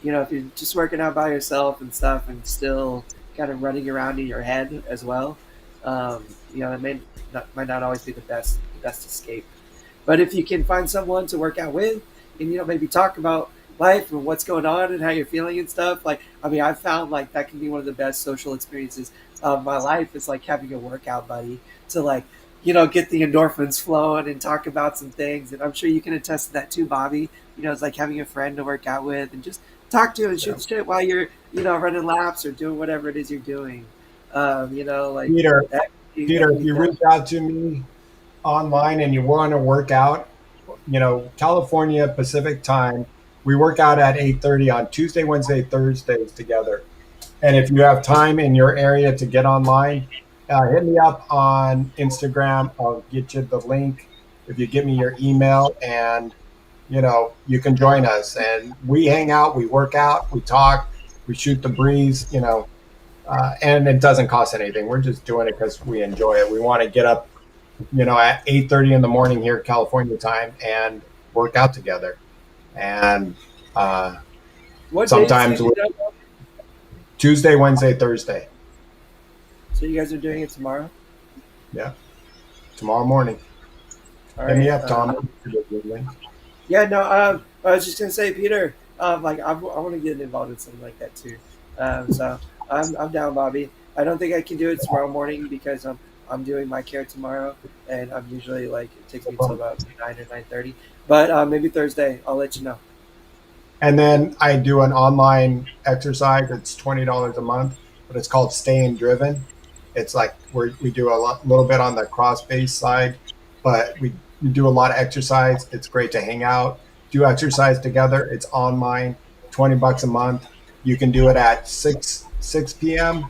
if you're just working out by yourself and stuff and still kind of running around in your head as well, it might not always be the best escape. But if you can find someone to work out with, and maybe talk about life and what's going on and how you're feeling and stuff, like I mean, I've found like that can be one of the best social experiences of my life. Is like having a workout buddy to like get the endorphins flowing and talk about some things. And I'm sure you can attest to that too, Bobby. It's like having a friend to work out with and just talk to and Yeah. shoot the shit while you're running laps or doing whatever it is you're doing. Like Peter, that. Peter, That can if be you fun. reach out to me online and you want to work out, California Pacific time, we work out at 8:30 on Tuesday, Wednesday, Thursdays together. And if you have time in your area to get online, hit me up on Instagram. I'll get you the link if you give me your email, and you can join us, and we hang out, we work out, we talk, we shoot the breeze, and it doesn't cost anything. We're just doing it because we enjoy it. We want to get up, at 8:30 in the morning here, California time, and work out together. And What days do sometimes you do that? Tuesday, Wednesday, Thursday. So you guys are doing it tomorrow? Yeah, tomorrow morning. All Hit me right. up, Tom. Yeah, no. I was just gonna say, Peter. Like I want to get involved in something like that too. So I'm down, Bobby. I don't think I can do it tomorrow morning because I'm doing my care tomorrow, and I'm usually like it takes me till about 9 or 9:30. But maybe Thursday, I'll let you know. And then I do an online exercise. It's $20 a month, but it's called Staying Driven. It's like we do little bit on the cross base side, but we do a lot of exercise. It's great to hang out, do exercise together. It's online, $20 a month. You can do it at 6 p.m.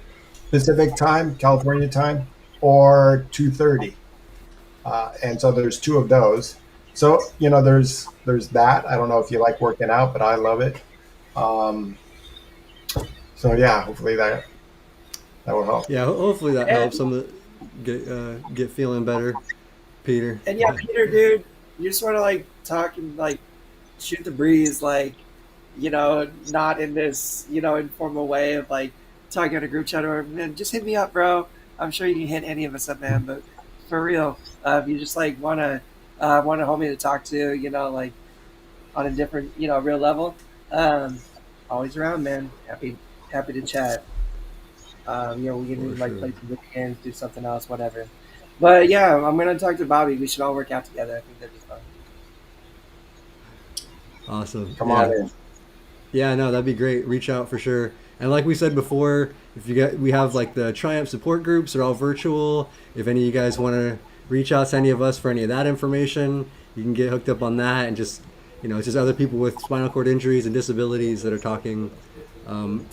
Pacific time, California time, or 2:30. And so there's two of those. So there's that. I don't know if you like working out, but I love it. Um, so yeah, hopefully that will help. Yeah, hopefully that And helps. Some of get feeling better, Peter. and yeah, Peter, dude, you just want to like talk and like shoot the breeze, like not in this informal way of like talking on a group chat or man, just hit me up, bro. I'm sure you can hit any of us up, man. But for real, if you just like want a homie to talk to, like on a different, real level, um, always around, man. Happy to chat. We For can like sure. play some video games, do something else, whatever. But yeah, I'm gonna talk to Bobby. We should all work out together. I think that'd be fun. Awesome. Come on Yeah. in. Yeah, no, that'd be great. Reach out for sure. And like we said before, if you get, we have like the Triumph support groups. They're all virtual. If any of you guys want to reach out to any of us for any of that information, you can get hooked up on that. And just, it's just other people with spinal cord injuries and disabilities that are talking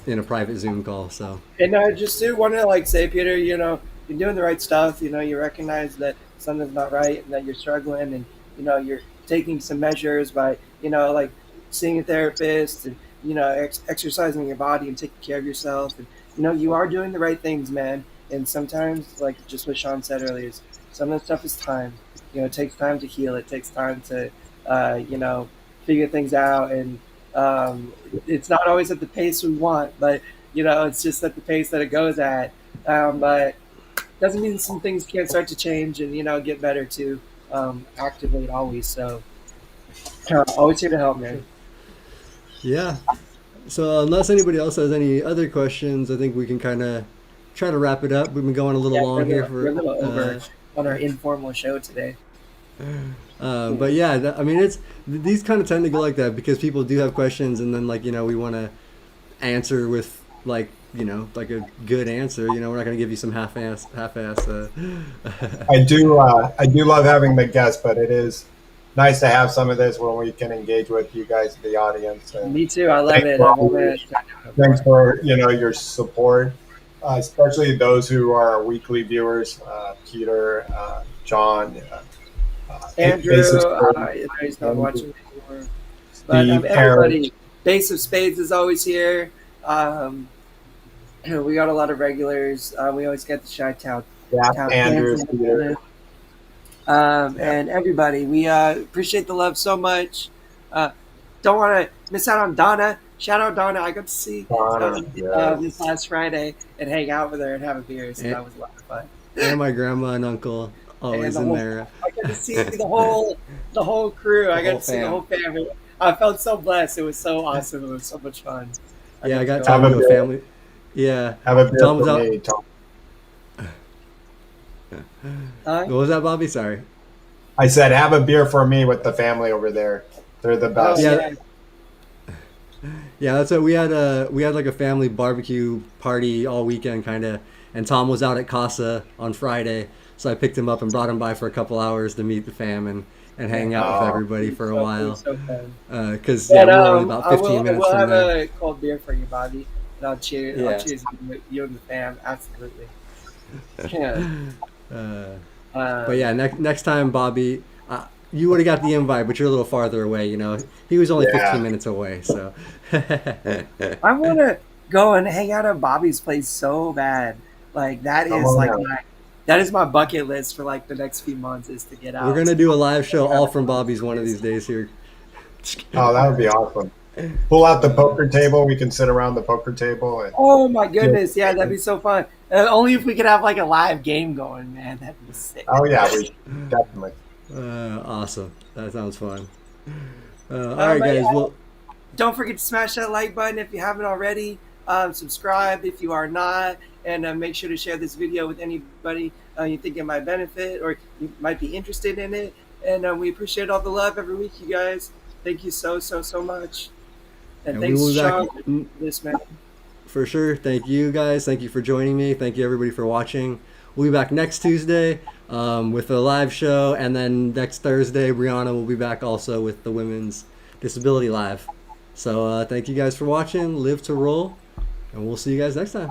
in a private Zoom call. So And I just do want to like say, Peter, you're doing the right stuff. You recognize that something's not right and that you're struggling, and you're taking some measures by like seeing a therapist and exercising your body and taking care of yourself, and you are doing the right things, man. And sometimes, like just what Shawn said earlier, is some of the stuff is time. It takes time to heal. It takes time to figure things out, and it's not always at the pace we want, but it's just at the pace that it goes at. But doesn't mean some things can't start to change and get better too. Activate always. So always here to help, man. yeah. So unless anybody else has any other questions, I think we can kind of try to wrap it up. We've been going a little Yeah, long here we're a for. little over on our informal show today. But yeah, I mean, these kind of tend to go like that because people do have questions, and then like we want to answer with like like a good answer. We're not going to give you some half-ass. I do love having the guests, but it is nice to have some of this when we can engage with you guys, the audience. And Me too. I love thanks it. for, I all want your- to talk about it thanks more. for your support, especially those who are our weekly viewers, Peter, John, Andrew, Basis he's not watching anymore. But Steve, Aaron. everybody, Base of Spades is always here. We got a lot of regulars. We always get the Chi-Town Yeah, Andrew, fans in the Peter. building. Yeah. And everybody, we appreciate the love so much. Don't want to miss out on Donna. Shout out Donna. I got to see Donna, this last Friday and hang out with her and have a beer. So And- that was a lot of fun. And my grandma and uncle always And in the there. I got to see the whole crew. I got whole to see the fam. whole family. I felt so blessed. It was so awesome. It was so much fun. Yeah, I got to time Have to a do a beer. family. Yeah. Have a beer Tom was for out. me, Tom. What was that, Bobby? Sorry. I said, have a beer for me with the family over there. They're the Oh, best. Yeah. Yeah, that's what we had. We had like a family barbecue party all weekend, kind of. And Tom was out at Casa on Friday, so I picked him up and brought him by for a couple hours to meet the fam and hang out with Oh. everybody for a It while. was so fun. Because But we're only about I 15 will. minutes We'll from have there. a cold beer for you, Bobby. And I'll cheers. Yeah. I'll cheers you and the fam. Absolutely. Yeah. Uh, Um, but yeah, next time, Bobby, you would have got the invite, but you're a little farther away. You know, he was only Yeah. 15 minutes away. So I want to go and hang out at Bobby's place so bad. Like that Come is on like out. my bucket list for like the next few months is to get out. we're gonna do a live show all from Bobby's one of these days here. Oh, that would be awesome. Pull out the poker table. We can sit around the poker table. And, Oh my goodness, yeah, that'd be so fun. Only if we could have like a live game going, man. That'd be sick. oh yeah, we definitely. Awesome. That sounds fun. All Oh, right, my guys. God. Well, Don't forget to smash that like button if you haven't already. Subscribe if you are not, and make sure to share this video with anybody you think it might benefit or you might be interested in it. And we appreciate all the love every week, you guys. Thank you so much. And And we thanks, will be back- Shawn, for this, man. for sure. Thank you guys. Thank you for joining me. Thank you everybody for watching. We'll be back next Tuesday with a live show, and then next Thursday, Brianna will be back also with the Women's Disability Live. So thank you guys for watching. Live to roll, and we'll see you guys next time.